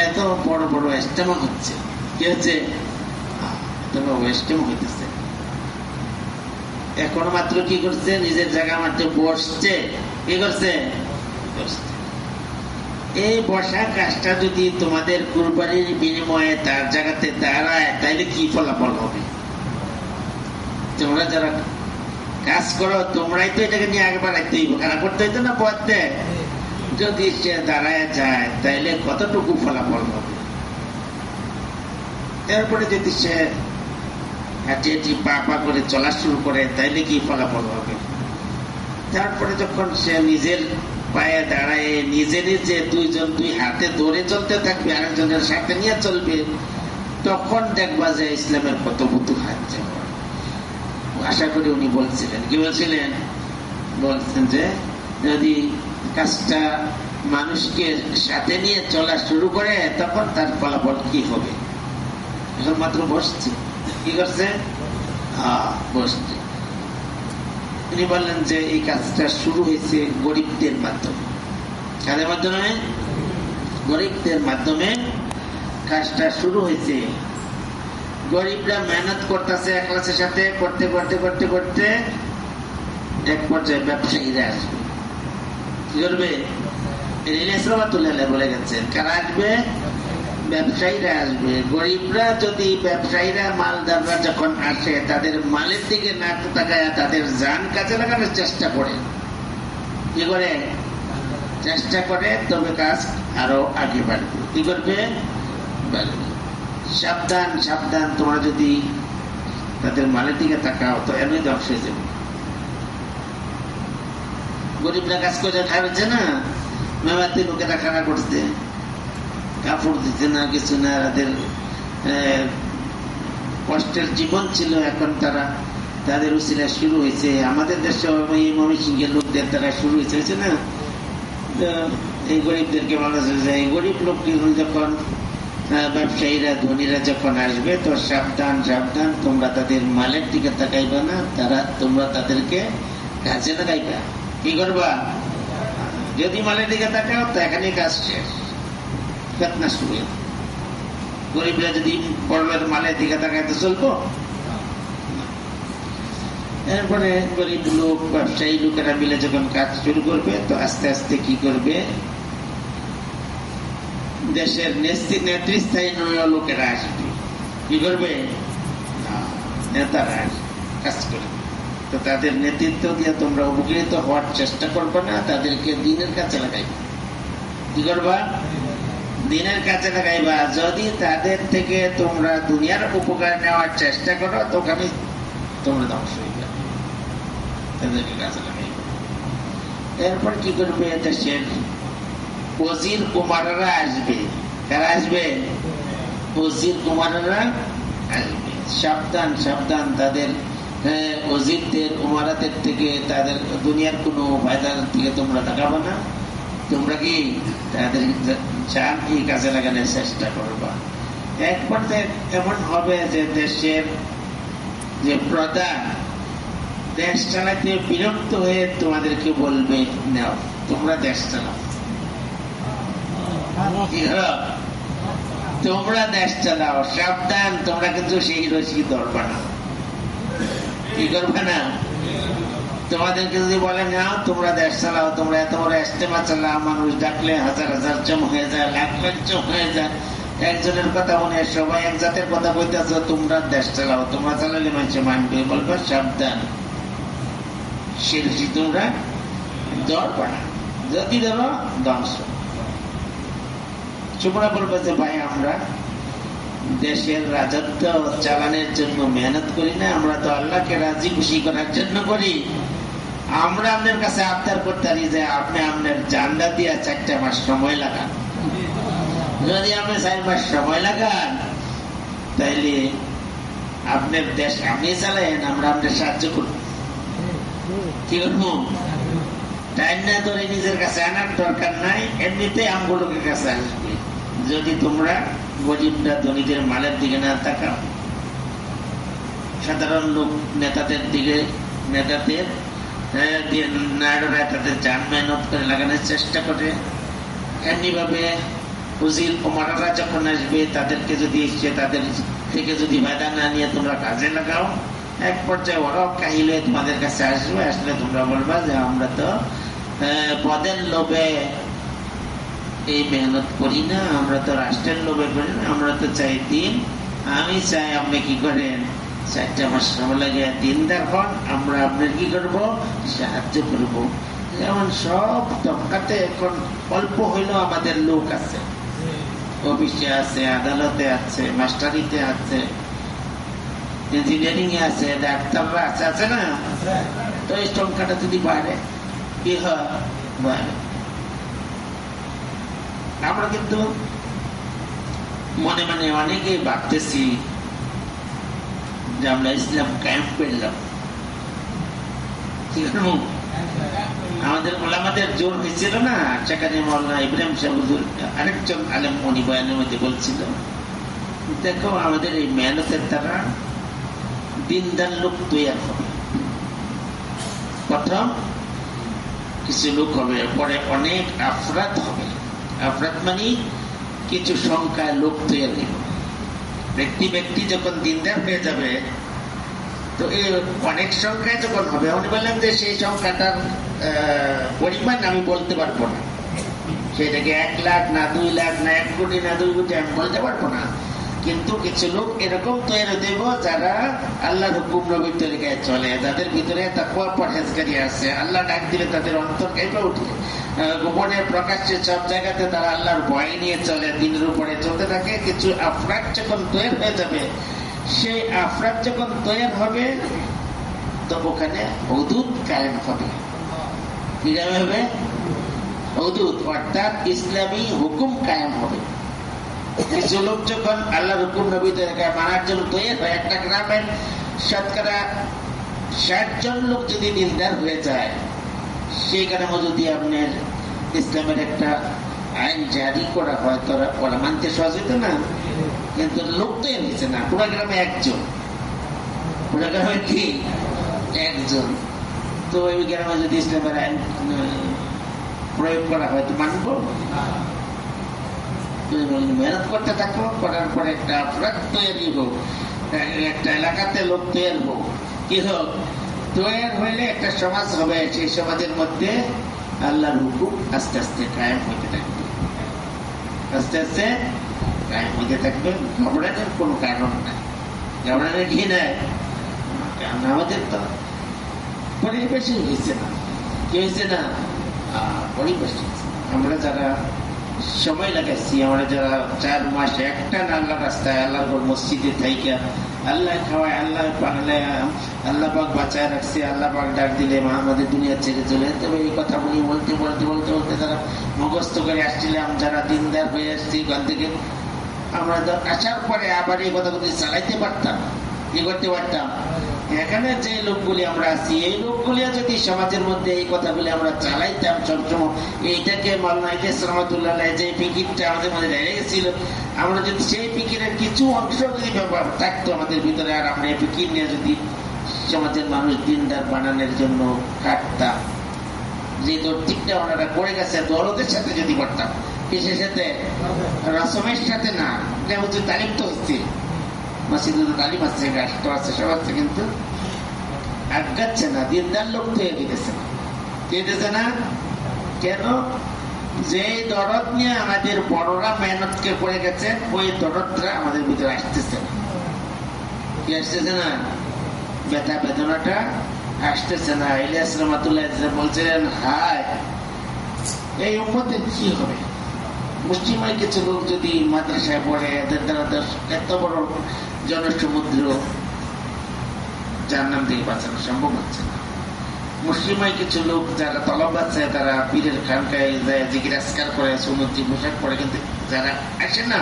Speaker 1: এত বড় বড় ইজতেমা হচ্ছে। কি হচ্ছে? ইজতেমা হইতেছে। এখন মাত্র কি করছে, নিজের জায়গা মাত্র বসছে। কি করছে? এই বসা কাজটা যদি তোমাদের কুরবানির বিনিময়ে তার জায়গাতে দাঁড়ায়, তাইলে কি ফলাফল হবে? তোমরা যারা কাজ করো, তোমরাই তো এটাকে নিয়ে আগে বাড়াইতে খারাপ করতে হইতো না পড়তে। যদি সে দাঁড়ায় যায়, তাইলে কতটুকু ফলাফল হবে? এরপরে যদি সে হাঁটি পা করে চলা শুরু করে, তাইলে কি ফলাফল হবে? তারপরে যখন সে নিজের পায়ে দাঁড়ায়, নিজে নিজে দুই হাতে ধরে চলতে থাকবে, আরেকজনের সাথে নিয়ে চলবে, তখন দেখবা যে ইসলামের কত বুতু হাত। আশা করি উনি বলছিলেন, কি বলছিলেন? বলছেন যে যদি কাজটা মানুষকে সাথে নিয়ে চলা শুরু করে, তখন তার ফলাফল কি হবে? এখন মাত্র বসছে। কি করছে? বসছে। উনি বললেন যে এই কাজটা শুরু হয়েছে গরিবদের মাধ্যমে। কাদের মাধ্যমে? গরিবদের মাধ্যমে কাজটা শুরু হয়েছে। গরিবরা মেহনত করতেছে একলাসের সাথে, করতে করতে করতে করতে এক পর্যায়ে ব্যবসায়ীরা আসবে। কি করবে? বলে গেছেন, কারা আসবে? ব্যবসায়ীরা আসবে। গরিবরা যদি, ব্যবসায়ীরা মালদাররা যখন আসে, তাদের মালের দিকে না তাকায় তাদের জান কাজে লাগানোর চেষ্টা করে। কি করে? চেষ্টা করে, তবে কাজ আরো আগে বাড়বে। কি করবে? বাড়বে। সাবধান সাবধান, তোমরা যদি তাদের মালের দিকে তাকাও তো এমনি ধ্বংস হয়ে যাবে। গরিবরা কাজ করে খাওয়াচ্ছে না, মেমাতে লোকেরা খানা করছে, কাপড় দিতে না, কিছু না, তাদের কষ্টের জীবন ছিল। এখন তাদের উসিলা শুরু হয়েছে। আমাদের দেশে ময়মনসিংহের লোকদের দ্বারা শুরু হয়েছে না, এই গরিবদেরকে বলা যায়, এই গরিব লোককে যখন ব্যবসায়ীরা, ধনীরা যখন আসবে, তো সাবধান সাবধান, তোমরা তাদের মালের দিকে তাকাইবা না, তোমরা তাদেরকে কাজে লাগাইবা। কি করবা? যদি মালের দিকে তাকাও, তো এখানে কাজ শেষ, ফেতনা শুরু। গরিবরা যদি বড়লোকের মালের দিকে তাকাইতে চলবো। এরপরে গরিব লোক, ব্যবসায়ী লোকেরা মিলে যখন কাজ শুরু করবে, তো আস্তে আস্তে কি করবে, দেশের নেতৃস্থানীয় লোকেরা আসবে। কি করবে? নেতারা কাজ করবে। তো তাদের নেতৃত্ব দিয়ে তোমরা উপকৃত হওয়ার চেষ্টা করবে না, তাদেরকে দিনের কাছে লাগাইবে। কি করবা? দিনের কাছে লাগাইবা। যদি তাদের থেকে তোমরা দুনিয়ার উপকার নেওয়ার চেষ্টা করো, তখন তোমরা ধ্বংস হইবে। তাদেরকে কাছে লাগাইবে। এরপর কি করবে? দেশের ওজির কুমাররা আসবে। কারা আসবে? ওজির কুমাররা আসবে। সাবধান সাবধান, তাদের ওজিরদের, উমারাতের থেকে, তাদের দুনিয়ার কোনো ফায়দার দিকে তোমরা তাকাবো না। তোমরা কি তাদের চান এই কাজে লাগানোর চেষ্টা করবা। এক পর্যায়ে এমন হবে যে দেশের যে প্রধান, দেশ চালাতে বিরক্ত হয়ে তোমাদেরকে বলবে নাও তোমরা দেশ চালাও, তোমরা দেশ চালাও, সাবধান তোমরা কিন্তু সেই রশি ধরবা না। কি করবে না? তোমাদেরকে যদি বলে নাও তোমরা দেশ চালাও, তোমরা এত বড় ইজতেমা চালাও, মানুষ ডাকলে হাজার হাজার জম হয়ে যায়, লাখ লাখ জম হয়ে যায়, একজনের কথা মনে সবাই এক জাতের কথা বলতেছ, তোমরা দেশ চালাও, তোমরা চালালে মানুষ মানবে, বলবে সাবধান সে রশি তোমরা ধরবা না, যদি ধরো ধ্বংস। তোমরা বলবে যে ভাই আমরা দেশের রাজত্ব চালানোর জন্য মেহনত করি না, আমরা তো আল্লাহকে রাজি খুশি করার জন্য করি। আমরা আপনার কাছে আবদার করতে পারি যে আপনি আপনার জানলা দিয়ে 4 মাস সময় লাগান, যদি আপনি 4 মাস সময় লাগান তাইলে আপনার দেশ আপনি চালায়েন, আমরা আপনার সাহায্য করব। কি করবো? টাইম না ধরে নিজের কাছে আনার দরকার নাই, এমনিতে আমগুলোকে কাছে আসবে যদি তোমরা গরিবরা ধনীদের মালের দিকে না তাকাও। সাধারণ লোক নেতাদের দিকে, নেতাদের তাদের জান মেহনত করে লাগানোর চেষ্টা করে, এমনি ভাবে উজির ওমরারা যখন আসবে তাদেরকে যদি তাদের থেকে যদি বাধা না নিয়ে তোমরা কাজে লাগাও, এক পর্যায়ে ওরাও কাহিলে তোমাদের কাছে আসবে, আসলে তোমরা বলবা যে আমরা তো পদের লোভে এই মেহনত করি না, আমরা তো রাষ্ট্রের লোভে করি না, আমরা তো চাই দিন। আমি চাই আপনি কি করেন 4 মাস সময় লাগে দিনদার হন, আমরা আপনার কি করব সাহায্য করব। যেমন সব তবকাতে এখন অল্প হইলেও আমাদের লোক আছে, অফিসে আছে, আদালতে আছে, মাস্টারিতে আছে, ইঞ্জিনিয়ারিং এ আছে, ডাক্তাররা আছে, আছে না? তো এই সংখ্যাটা যদি বাড়ে কি হয়? বাড়ে। আমরা কিন্তু মনে মনে অনেকেই ভাবতেছি যে আমরা ইসলাম কায়েম করলাম, আমাদের ওলামাদের জোর হয়েছিল না, সেখানে মৌলানা ইব্রাহিম সাহেব হুজুর আরেকজন আলেম উনি বয়ানের মধ্যে বলছিল, দেখো আমাদের এই মেহনতের দ্বারা দিনদার লোক তৈরি হবে। প্রথম কিছু লোক হবে, পরে অনেক আফরাদ হবে। আফরাদ মানে কিছু সংখ্যায় লোক তৈরি হবে। ব্যক্তি ব্যক্তি যখন দিনদার হয়ে যাবে তো এই অনেক সংখ্যায় যখন হবে, উনি বললেন যে সেই সংখ্যাটার পরিমাণ আমি বলতে পারবো না, সেটাকে 1 লাখ না 2 লাখ না 1 কোটি না 2 কোটি আমি বলতে পারবো না, কিন্তু কিছু লোক এরকম তৈরি দেব যারা আল্লাহর হুকুম নবীর তরিকায় চলে, যাদের ভিতরে তাকওয়া পরহেজগারি আছে, আল্লাহ ডাক দিলে তাদের অন্তর কেঁপে ওঠে, গোপনে প্রকাশ্যে সব জায়গাতে তারা আল্লাহর ভয় নিয়ে চলে, দিনের উপরে চলতে থাকে। কিছু আফরাদ যখন তৈরি হয়ে যাবে, সেই আফরাদ যখন তৈরি হবে তো ওখানে হুদুদ কায়েম হবে। কি কায়েম হবে? হুদুদ, অর্থাৎ ইসলামী হুকুম কায়েম হবে। কিছু লোক যখন আল্লাহর হুকুম নবী তরিকায় মানার জন্য তৈরি হয়, একটা গ্রামের শতকরা 60 জন লোক যদি দিনদার হয়ে যায়, সেই গ্রামে যদি আপনার ইসলামের একটা আইন জারি করা হয়, তোরা ওরা মানতে সহজ হইত না, কিন্তু লোক তো এনেছে না, পুরো গ্রামে একজন, পুরো গ্রামে কি একজন, তো ওই গ্রামে যদি ইসলামের আইন প্রয়োগ করা হয় তো মানবো? মেহনত করতে থাকবো, করার পরে একটা অপরাধ তৈরি হোক, একটা এলাকাতে লোক তৈরি হোক, কি হোক তৈরি হইলে একটা সমাজ হবে, সেই সমাজের মধ্যে আল্লাহর হুকুম আস্তে আস্তে কায়েম হইতে থাকবে, আস্তে আস্তে কায়েম হইতে থাকবে। ঘবড়ানোর কোনো কারণ নাই, ঘবড়ানোর কি নাই, কারণ আমাদের তো পরিবেশই হয়েছে না। কি হয়েছে না? পরিবেশ। আমরা যারা সময় লাগাইছি, আমরা যারা 4 মাস একটা না আল্লাহ রাস্তায়, আল্লাহর মসজিদে থাইকা আল্লাহ খাওয়ায়, আল্লাহ পাগলে, আল্লাহ পাক বাঁচায় রাখছে, আল্লাহ পাক ডাক দিলে মা আমাদের দুনিয়া ছেড়ে চলে। তবে এই কথা বলি বলতে বলতে বলতে বলতে যারা মুখস্থ করে আসছিলাম, যারা দিনদার হয়ে আসছি ওখান থেকে, আমরা আসার পরে আবার এই কথাগুলি চালাইতে পারতাম, কি করতে পারতাম। এখানে যে লোকগুলি আমরা আছি, এই লোকগুলি যদি সমাজের মধ্যে এই কথাগুলি আমরা চালাইতাম সবসময়, এইটাকে মাওলানা ইলিয়াস রহমাতুল্লাহ যে ফিকিরটা আমাদের মধ্যে রেখেছিল, আমরা যদি সেই ফিকিরের কিছু অংশ যদি ব্যবহার থাকতো আমাদের ভিতরে, আর আমরা এই ফিকির নিয়ে যদি সমাজের মানুষ দিনদার বানানোর জন্য কাটতাম। যে দৌড়টিকটা ওনারা করে গেছে দরদের সাথে যদি করতাম, কিসের সাথে? রসমের সাথে না। তালিম তো হচ্ছে, মসজিদে তো তালিম আছে, রাষ্ট্র আছে, সব আছে, কিন্তু আগাচ্ছে না। দিনদার লোক তো এগিয়েছে না, যেতেছে না। কেন? যে দরদ নিয়ে আমাদের বড়রা মেহনতকে করে গেছে, ওই দরদরা আমাদের ভিতরে আসতেছে না। কি আসতেছে না? ব্যথা বেদনাটা আসতেছে না। ইলিয়াস রহমাতুল্লাহ বলছিলেন, হায় এই উম্মতের কি হবে? মুসলিমের কিছু লোক যদি মাদ্রাসায় পড়ে, এদের দ্বারা এত বড় জনসমুদ্র জাহান্নাম থেকে বাঁচানো সম্ভব হচ্ছে না। মুসলিমাই কিছু লোক যারা তলব আছে, তারা পীরের খানকায় যায়, জিকির আজকার করে, সুন্নতি পোশাক পরে, কিন্তু যারা আসে না,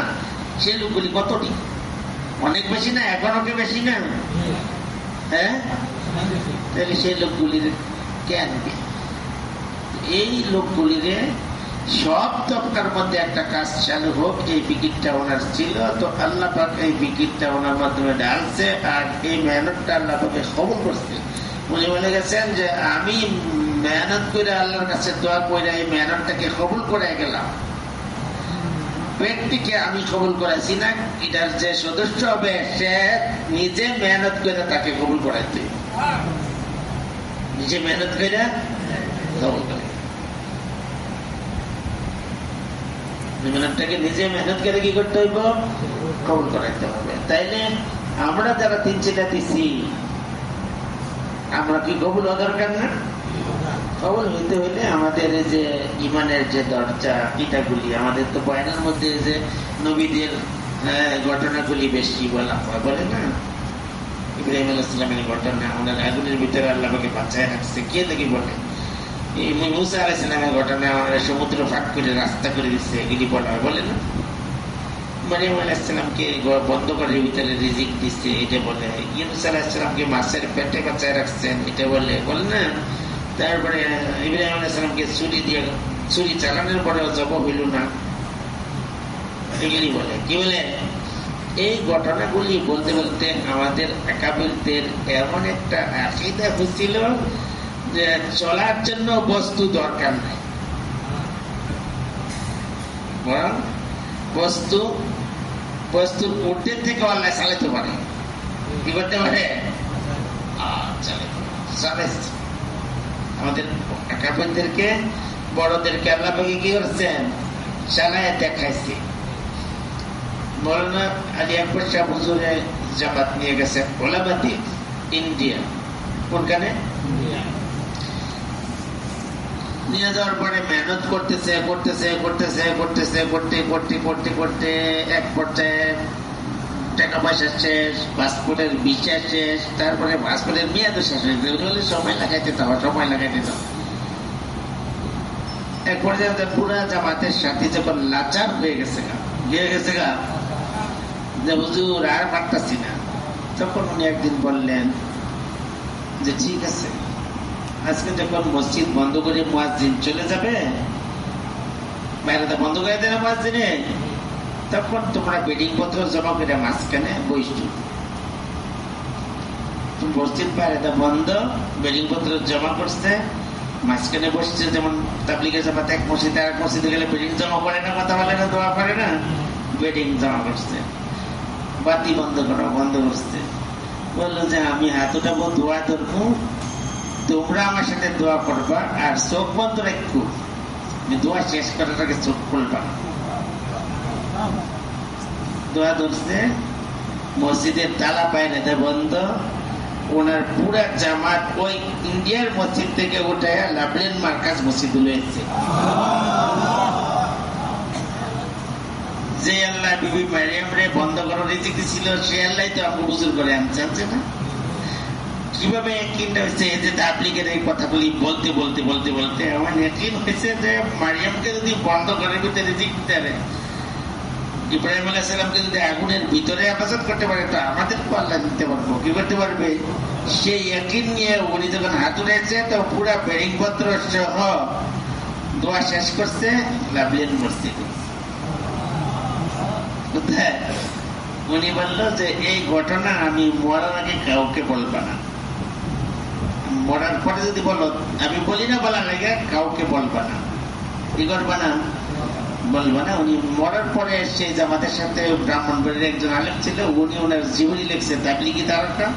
Speaker 1: সেই লোকগুলি কতটি? অনেক বেশি না? এখনো কি বেশি না? হ্যাঁ, তাহলে সেই লোকগুলির কেন? এই লোকগুলিরে সব তবকার মধ্যে একটা কাজ চালু হোক, এই ফিকিরটা ওনার ছিল। তো আল্লাহ পাক এই ফিকিরটা ওনার মাধ্যমে ডালছে, আর এই মেহনতটা আল্লাহ পাকে কবুল করছে। উনি বলে গেছেন যে আমি মেহনত করে আল্লাহর কাছে দোয়া করে এই মেহনতটাকে কবুল করে গেলাম। ব্যক্তিকে আমি কবুল করাইছি না, এটার যে সদস্য হবে সে নিজে মেহনত করে তাকে কবুল করাইতে, নিজে মেহনত করে কবুল করে। মেহনতটাকে নিজে মেহনত করে কি করতে হইব? কবুল করাইতে হবে। তাইলে আমরা যারা 3 চিটা দিছি, আমরা কি কবুল হওয়া দরকার না? কবুল হইতে হইলে আমাদের যে ইমানের যে দরজা, ইটাগুলি, আমাদের তো বয়ানের মধ্যে যে নবীদের ঘটনাগুলি বেশি বলা হয়, বলে না? ইব্রাহিম আলাইহিস সালামের ঘটনা, ওনার আগুনের ভিতরে আল্লাহ পাকে বাঁচায় রাখছে, কে দেখি বলে? মুসা আলাইহিস সালামের ঘটনা, ওনারা সমুদ্র ফাঁক করে রাস্তা করে দিচ্ছে, এগুলি বলা হয়, বলে না? মারিয়াম আলাইহিস সালামকে বন্ধ করে ভিতরে রিজিক দিচ্ছে, এটা বলে। ইউনূস আলাইহিস সালামকে মাছের পেটে বাঁচায় রাখছেন, এটা বলে, বলে না? তারপরে ইব্রাহিম আলাইহিস সালামকে ছুরি চালানোর পরেও জব হইল না, এগুলি বলে। কি বলে? এই ঘটনাগুলি বলতে বলতে আমাদের আকাবিরদের এমন একটা আকীদা হচ্ছিল যে চলার জন্য বস্তু দরকার নাই, বরং বস্তুর ঊর্ধ্বের থেকে আল্লাহ চালাতে পারে। কি করতে পারে? আমাদের আকাবিরদেরকে, বড়দেরকে আল্লাহ পাকে কি করছেন? চালায় দেখাইছে। মৌলানা আলী আকবর শাহ হুজুরে জামাত নিয়ে গেছে ওলামাদি ইন্ডিয়া। কোনখানে? নিয়ে যাওয়ার পরে মেহনত করতেছে করতেছে করতেছে করতেছে করতে করতে করতে করতে এক পর্যায়ে টাকা পয়সা শেষ, পাসপোর্টের ভিসা শেষ, তারপরে পাসপোর্টের মেয়াদও শেষ হয়ে গেলে সময় লাগাইতে দাও। এক পর্যায়ে পুরা জামাতের সাথে যখন লাচার হয়ে গেছে গা যে হুজুর আর পারতাছি না, তখন উনি একদিন বললেন যে ঠিক আছে, আজকে যখন মসজিদ বন্ধ করে মুয়াজ্জিন চলে যাবে, বাইরেটা বন্ধ করে দেবে মুয়াজ্জিনে, তখন তোমরা বেডিং পত্র জমা করে মাঝখানে বসছো। মসজিদ বাইরেটা বন্ধ, বেডিং পত্র জমা করছে, মাঝখানে বসছে। যেমন তাবলীগের জামাত এক মসজিদে আর মসজিদে গেলে বেডিং জমা করে না, কথা বলে না, দোয়া করে না, বেডিং জমা করছে। বাতি বন্ধ করছে। বললো যে আমি হাত উঠাবো, দোয়া ধরবো, তোমরা আমার সাথে দোয়া করবা, আর চোখ বন্ধ রাখবো, দোয়া শেষ করার আগে চোখ খুলবা। দোয়া ধরছে, মসজিদের তালা বাইরে বন্ধ। ওনার পুরা জামাত ওই ইন্ডিয়ার মসজিদ থেকে উঠে লাভলেন মার্কাজ মসজিদ হয়েছে। যে আল্লাহ বিবি মারিয়াম রে বন্ধ করার রিজিক ছিল, সে আল্লাহ তো আমাকে বুঝুর করে আনছে না? কিভাবে একদিনটা হয়েছে যে তাবলীগের এই কথাগুলি বলতে বলতে বলতে বলতে আমার একদিন হয়েছে যে মারিয়ামকে যদি বন্ধ করার ভিতরে রিজিক দিতে পারে, ইব্রাহিম আলাইহিস সালামকে যদি আগুনের ভিতরে হেফাজত করতে পারে, তো আমাদেরকে আল্লাহ দিতে পারবো। কি করতে পারবে? সেই একদিন নিয়ে উনি যখন হাত উঠেছে, তো পুরা বেডিং পত্র সহ দোয়া শেষ করছে লাভলিন মসজিদে। উনি বলল যে এই ঘটনা আমি মরার আগে কাউকে বলবা না, মরার পরে যদি বলো, আমি বলি না বলার লাগে, কাউকে বলবা না, কি করবা না, বলবা না। উনি মরার পরে সেই জামাতের সাথে ব্রাহ্মণবাড়ির একজন আলেম ছিল, উনি ওনার জীবনী লিখছে তাবলিগি তারকা,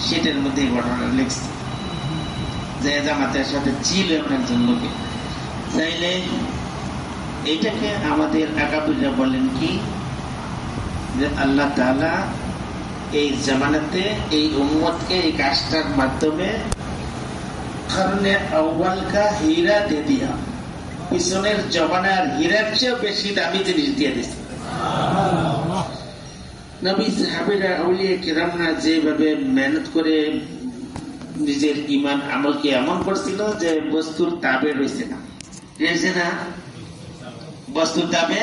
Speaker 1: সেটার মধ্যে ঘটনা লিখছে যে জামাতের সাথে ছিল এমন একজন লোকে। চাইলে এইটাকে আমাদের আকাবিররা বলেন কি, যে আল্লাহ তাআলা এই জামানাতে এই উম্মতকে এই কাজটার মাধ্যমে কারণে আউয়ালকা হীরা দিয়ে দিয়া, পিছনের জমানার হীরার চেয়েও বেশি দামি জিনিস দিয়ে দিচ্ছে। নবী সাহাবীরা আউলিয়া কিরামরা যেভাবে মেহনত করে নিজের ঈমান আমলকে এমন করছিল যে বস্তুর তাবে রয়েছে না, রয়েছে না, বস্তুর তাবে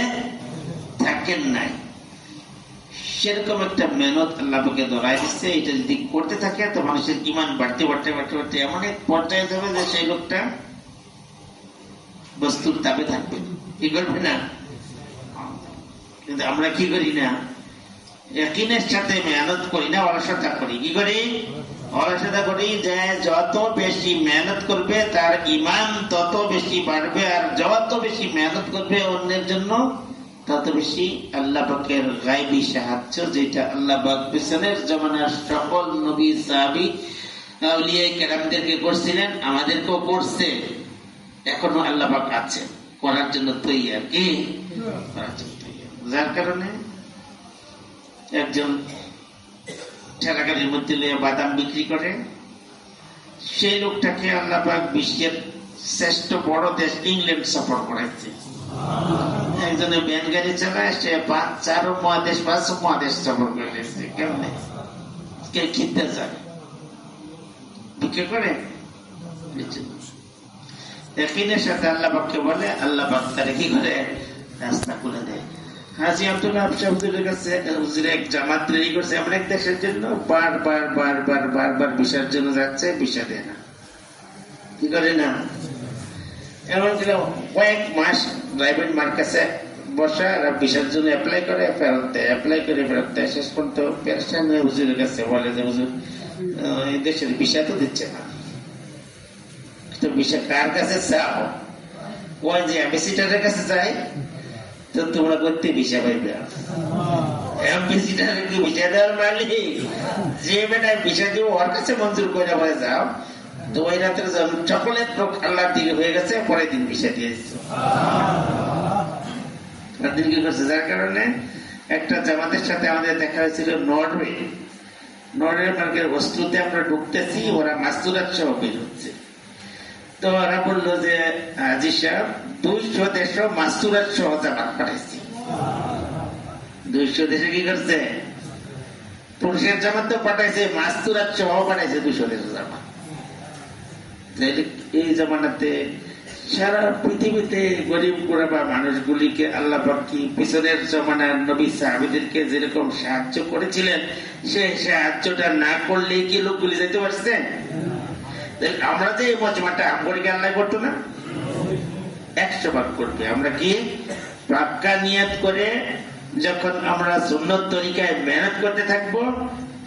Speaker 1: থাকেন নাই। সেরকম একটা মেহনত আল্লাহ পাকে ধরাই দিচ্ছে। এটা যদি করতে থাকে তো মানুষের ঈমান বাড়তে বাড়তে বাড়তে বাড়তে এমন এক পর্যায়ে যাবে যে সেই লোকটা বস্তুর তাবে থাকবে, কি করবে না। কিন্তু আমরা কি করি না, ইয়াকিনের সাথে মেহনত করি না, অলসতা করি। কি করি, অলসতা করি। যে যত বেশি মেহনত করবে তার ঈমান তত বেশি বাড়বে, আর যত বেশি মেহনত করবে অন্যের জন্য তত বেশি আল্লাহ পাকের গায়বী সাহায্য, যেটা আল্লাহ পাক পিছনের জমানার সকল নবী সাহাবী আউলিয়া কেরামদেরকে করছিলেন, আমাদেরকেও করছে, এখনো আল্লাহ পাক আছে করার জন্য তৈয়ার। কি করার জন্য তৈয়ার। যার কারণে একজন ঠেলাগাড়ির মধ্যে বাদাম বিক্রি করে, সেই লোকটাকে আল্লাহ পাক বিশ্বের শ্রেষ্ঠ বড় দেশ ইংল্যান্ড সফর করাইছে। একজনে ব্যান গাড়ি চালায়, সে 4 মহাদেশ 5 মহাদেশ সফর করে গেছে। কেমনে কে কিনতে যায়, বিক্রি করে। ইয়াকিনের সাথে আল্লাহ পাককে বলে, আল্লাহ পাক তারে কি করে, রাস্তা খুলে দেয়। হাজী আব্দুল্লাহ হুজুরের কাছে হুজুরে এক জামাত তৈরি করছে এমন এক দেশের জন্য, বারবার বারবার বারবার ভিসার জন্য যাচ্ছে, ভিসা দেয় না। কি করে না, এমন কয়েক মাস ড্রাইভিং মার্কেটে বসা, ভিসার জন্য অ্যাপ্লাই করে ফেরত দেয়, অ্যাপ্লাই করে ফেরত দেয়। শেষ পর্যন্ত পেরেশান হয়ে হুজুরের কাছে বলে যে হুজুর এই দেশের ভিসা তো দিচ্ছে না, তো ভিসা কার কাছে চাও? ওই যে অ্যাম্বাসিডারের কাছে যাই, তো তোমরা করতে ভিসা পাইবে। অ্যাম্বাসিডারের কি ভিসা দেওয়ার মালিক? যে বেটা ভিসা দিব ওর কাছে মঞ্জুর করে পরে যাও, তো ওই রাতের চকলেট লোক আল্লাহর দিকে হয়ে গেছে, পরের দিন ভিসা দিয়ে দিচ্ছে। কি করছে? যার কারণে একটা জামাতের সাথে আমাদের দেখা হয়েছিল নরওয়ে মার্কের বস্তুতে আমরা ঢুকতেছি, ওরা মাস্তুরাত সহ বের হচ্ছে। তো ওরা বললো যে হাজী সাহেব 200 দেশও মাস্তুরাত সহ জামাত পাঠাইছি। 200 দেশে কি করছে? পুরুষের জামাত তো পাঠাইছে, মাস্তুরাত সহ পাঠাইছে 200 দেশের জামাত। এই জামানাতে সারা পৃথিবীতে গরিব গুরবা মানুষগুলিকে আল্লাহ পাক কি পিছনের জমানার নবী সাহাবীদেরকে যেরকম সাহায্য করেছিলেন, সেই সাহায্যটা না করলে কি লোকগুলি যেতে পারছে? আমরা যে এই মজমাটা আমগরিকে আল্লাহ করতো না, 100 বার করবে। আমরা কি পাক্কা নিয়ত করে যখন আমরা সুন্নত তরিকায় মেহনত করতে থাকবো,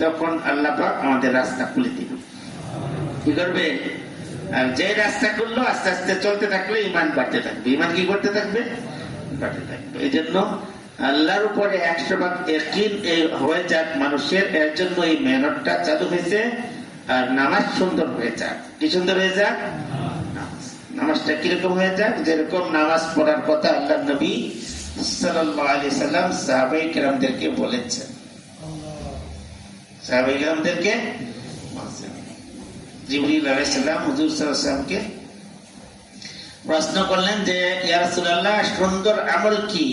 Speaker 1: তখন আল্লাহ পাক আমাদের রাস্তা খুলে দিবে। কি করবে? আর যে রাস্তা করলো আস্তে আস্তে চলতে থাকলে ইমান বাড়তে থাকবে। ইমান কি করতে থাকবে? বাড়তে থাকবে। এই জন্য আল্লাহর উপরে 100 ভাগ ইয়াকিন হয়ে যাক মানুষের, এর জন্য এই মেহনতটা চালু হয়েছে। আর নামাজ সুন্দর হয়ে যাক। কি সুন্দর হয়ে যাক? নামাজটা কিরকম হয়ে যাক? যেরকম নামাজ পড়ার কথা আল্লাহ নবী সাল্লাল্লাহু আলাইহি সাল্লাম সাহাবায়ে কেরামদেরকে বলেছেন। সাহাবায়ে কেরামদেরকে জিবরিল আলাইহিস সালাম হুজুর সাল্লাল্লাহু আলাইহি ওয়াসাল্লামকে প্রশ্ন করলেন যে ইয়া রাসূলুল্লাহ, সুন্দর আমল কি?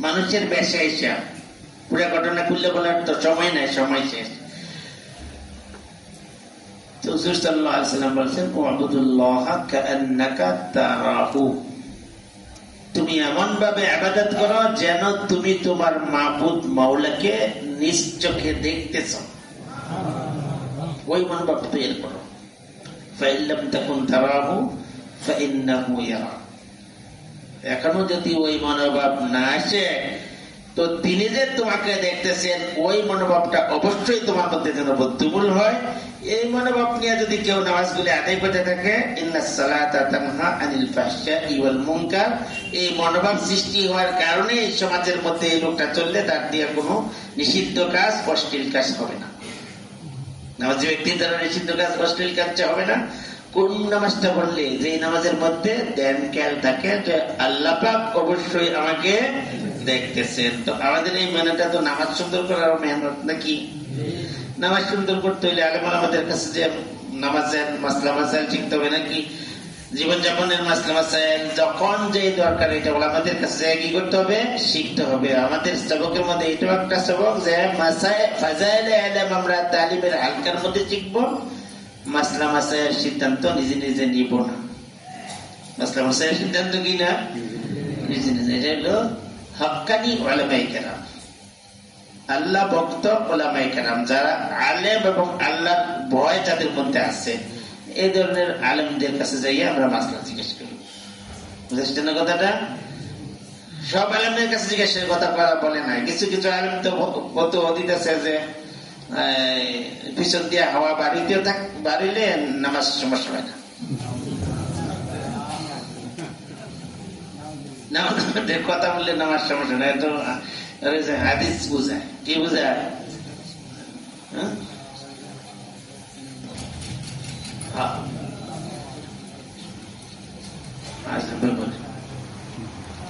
Speaker 1: মানুষের বেশে এসে পুরো ঘটনা খুললে বলার তো সময় নাই, সময় শেষ। তো হুজুর সাল্লাল্লাহু আলাইহি ওয়াসাল্লাম বলেছেন, ওয়াবুদুল্লাহ কাআন্নাকা তারাহু, তুমি এমন ভাবে ইবাদত করো যেন তুমি তোমার মাবুদ মাওলাকে নিজ চোখে দেখতেছ। ওই মনোভাব তৈরি করো। ফাইল্লাম তাকুন তারাহু ফাইন্নাহু ইয়ারা। এখনো যদি ওই মনোভাব না আসে, তো তিনি যে তোমাকে দেখতেছেন ওই মনোভাবটা অবশ্যই তোমার মধ্যে যেন বুদ্ধিমূল হয়। এই মনোভাব নিয়ে যদি কেউ নামাজগুলি আদায় করতে থাকে, ইন্নাস সালাতা তানহা আনিল ফাহশাই ওয়াল মুনকার, এই মনোভাব সৃষ্টি হওয়ার কারণে এই সমাজের মধ্যে এই লোকটা চললে তার দিয়ে কোনো নিষিদ্ধ কাজ, অশ্লীল কাজ হবে না। নামাজি ব্যক্তির দ্বারা নিষিদ্ধ কাজ, অশ্লীল কাজ হবে না। কোন নামাজটা পড়লে যে নামাজের মধ্যে ধ্যান খেয়াল থাকে যে আল্লাহ পাক অবশ্যই আমাকে দেখতেছেন। তো আমাদের এই মেহনতটা তো নামাজ সুন্দর করার মেহনত নাকি? নামাজ সুন্দর করতে হইলে আলেমান আমাদের কাছে যে নামাজের মাসলা মাসাইল শিখতে হবে নাকি? জীবনযাপনের মাসলা মাসাইল যখন যে দরকার এটা বলে আমাদের কাছে কি করতে হবে? শিখতে হবে। আমাদের সবকের মধ্যে এটাও একটা সবক যে ফাজাইলে ইলম আমরা তালিবের হালকার মধ্যে শিখবো, মাসলা মাসাইল সিদ্ধান্ত নিজে নিজে নিব না। মাসলা মাসাইল সিদ্ধান্ত কি না নিজে নিজে, এটা হলো হক্কানি উলামায়ে কেরাম, আল্লাহ ভক্ত উলামায়ে কেরাম, যারা আলেম এবং আল্লাহর ভয় যাদের মধ্যে আছে, এই ধরনের আলেমদের কাছে যাইয়া আমরা মাসলা জিজ্ঞেস করি। বুঝেছেন না কথাটা? সব আলেমদের কাছে জিজ্ঞাসার কথা বলে নাই। কিছু কিছু আলেম তো কত অতীত আছে যে পিছন দিয়ে হাওয়া বাড়িলে নামাজ সমস্যা হয় না। কথা বললে নামাজ সমস্যা না, তো হাদিস বুঝায়। কি বুঝায়?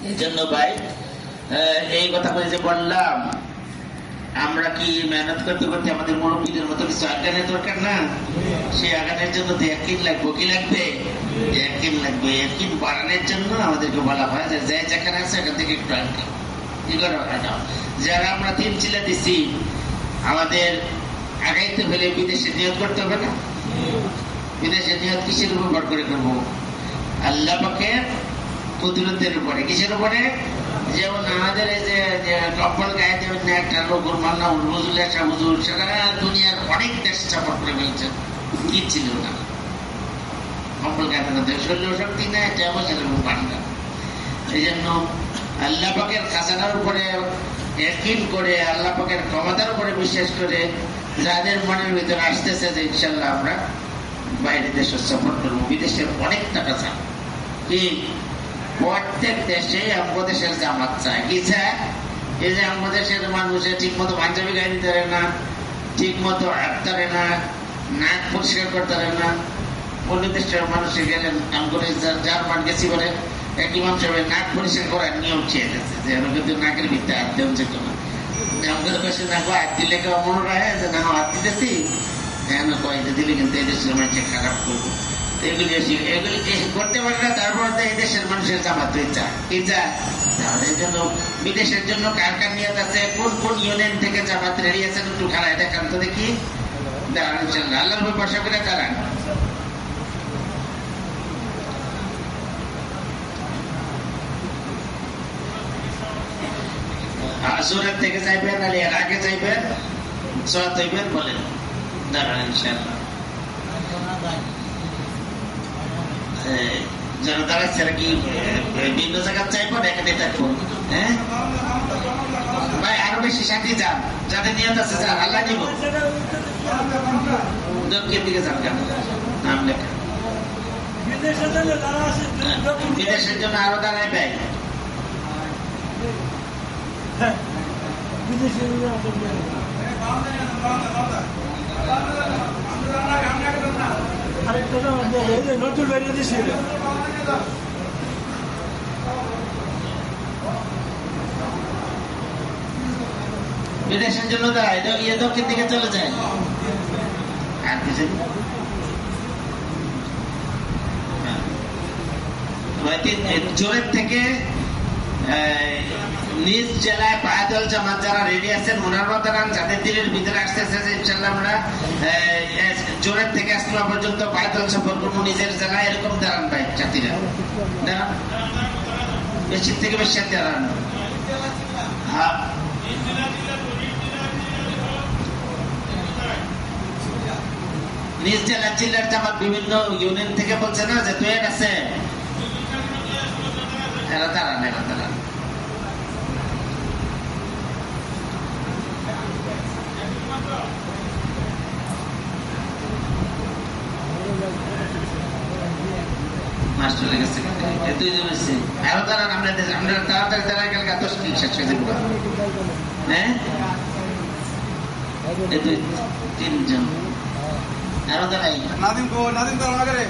Speaker 1: এই জন্য ভাই এই কথা বলে যে বললাম, আমরা কি মেহনত করতে করতে আমাদের মুরব্বীদের মতো কিছু আজ্ঞানের দরকার না? সেই আজ্ঞানের জন্য তো একদিন লাগবে। কি লাগবে? একদিন লাগবে। একদিন বাড়ানোর জন্য আমাদেরকে বলা হয় যে যেখানে আছে এখান থেকে একটু আগে কি করো। যারা আমরা 3 চিলা দিচ্ছি, আমাদের আগাইতে হলে বিদেশে নিয়ত করতে হবে না? বিদেশে নিয়ত কিসের উপর ভর করে করবো? আল্লাহ পাকের কুদরতের উপরে। কিসের উপরে? যেমন আমাদের এই যে কম্বল গায়ে দেবেন না একটা লোক, হুজুর সারা দুনিয়ার অনেক দেশ সাপোর্ট করে ফেলছে, কি ছিল না কম্বল গায়ে দেবেন, শরীর শক্তি নেই, সেরকম পান না। এই জন্য আল্লাহ পাকের খাজানার উপরে ইয়াকিন করে, আল্লাহ পাকের ক্ষমতার উপরে বিশ্বাস করে যাদের মনের ভিতরে আসতেছে যে ইনশাল্লাহ আমরা বাইরে দেশে সফর করবো, বিদেশের অনেক টাকা চান, কি প্রত্যেক দেশে আমাদের দেশের জামাত চায়। কি চায়? এই যে আমাদের দেশের মানুষের ঠিক মতো পাঞ্জাবি গাড়ি ধরে না, ঠিক মতো হাত ধরে না, নাক পরিষ্কার করতে পারে না। অন্য দেশের মানুষে গেলেন, আমাদের জার্মান গেছি বলে এক ইমাম সাহেবের নাক পরিষ্কার করার নিয়ম খেয়ে গেছে যে কিন্তু নাকের ভিতরে হাত দেওয়া যেত না। আমাদের দেশে নাক হাত দিলে কেউ মনে রাখে যে না হাত দিতেছি, কয়েকটা দিলে কিন্তু এই দেশের মানুষকে খারাপ করবো। এগুলি করতে পারে না, তারপর এই দেশের মানুষের জামাত চায়। কি চায়? এই জন্য বিদেশের জন্য কার কার নিয়ত আছে, কোন কোন ইউনিয়ন থেকে জামাত রেডি আছেন একটু খারাপ দেখান তো দেখি। দাঁড়ান ইনশাল্লাহ, আল্লাহর উপর ভরসা করে দাঁড়ান। আসরের থেকে চাইবেন নাহলে এর আগে চাইবেন, সওয়াত হইবেন বলেন। দাঁড়ান ইনশাল্লাহ, যেন দাঁড়াচ্ছে কি ভিন্ন জায়গা চাইবো না এখানে থাকবো? হ্যাঁ ভাই, আরো বেশি সাথে যান, যাদের নিয়ত আছে যান, আল্লাহ দিব। দক্ষিণ দিকে যান, কেন নাম লেখা বিদেশের জন্য আরো দাঁড়ায় ব্যয়। নতুন বেরিয়ে দিয়েছি বিদেশের জন্য দাঁড়ায়, দক্ষিণ দিকে চলে যায়। আর কিছু জোরের থেকে নিজ জেলায় পায়দল জামাত যারা রেডি আছেন, মোনারবাদান যাদের দিলের ভিতরে আসতেছে ইনশাল্লাহ আমরা জোরের থেকে আসলাম পর্যন্ত পায়দল সফর করবো নিজের জেলায়, এরকম দাঁড়ান ভাই জাতিরা, দাঁড়ান বেশি থেকে বেশি দাঁড়ান। হ্যাঁ নিজ জেলা চিল্লার জামাত বিভিন্ন ইউনিয়ন থেকে বলছে না যে তুই আছে, এরা দাঁড়ান, এরা দাঁড়ান। মাস্টারের কাছ থেকে দুইজন হচ্ছে আরো দাঁড়ান আমরা তাড়াতাড়ি দাঁড়ায় গেলে 10 মিনিট শেষ হয়ে যাবো হ্যাঁ এই দুই তিনজন আরো দাঁড়াই
Speaker 2: নাদিম তো আগে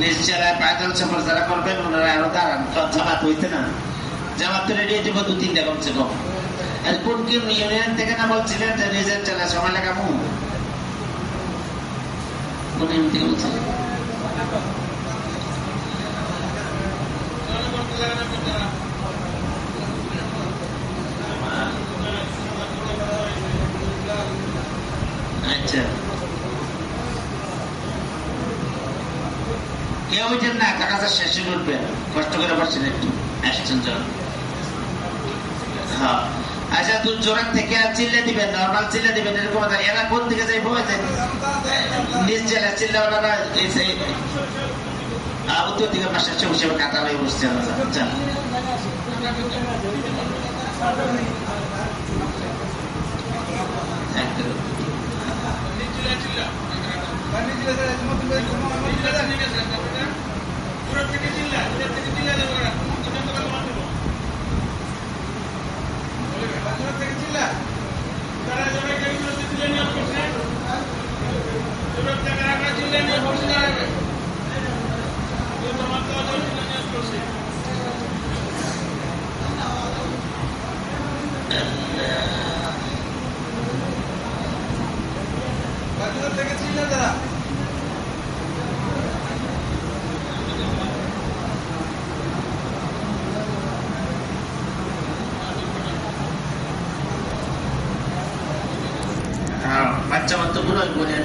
Speaker 1: নিশ্চয় পায়দল সফর যারা করবেন ওনারা আরো দাঁড়ান জামাত হইতে না জামাত তো রেডি হইতে 2-3টা কমছে কম আর কোন কি ইউনিয়ন থেকে না বলছিলেন যে রিজেক্ট চলে সময় লাগামু কোন ইউনিয়ন থেকে বলছিলেন আচ্ছা কেউ হইতেন না কাকা শেষে উঠবেন কষ্ট করে পারছেন একটু আসছেন যখন হ্যাঁ আচ্ছা তুই জোরাক থেকে আর চিল্লে দিবেন নর্মাল চিল্লে দিবেন এরকম এরা কোন দিকে যাই বলছে নিজ জেলা চিল্লা ওনারা উত্তর দিকে পাশে চোখ হিসেবে কাটা হয়ে বসছে বাচ্চা মাত্র পুরো বলেন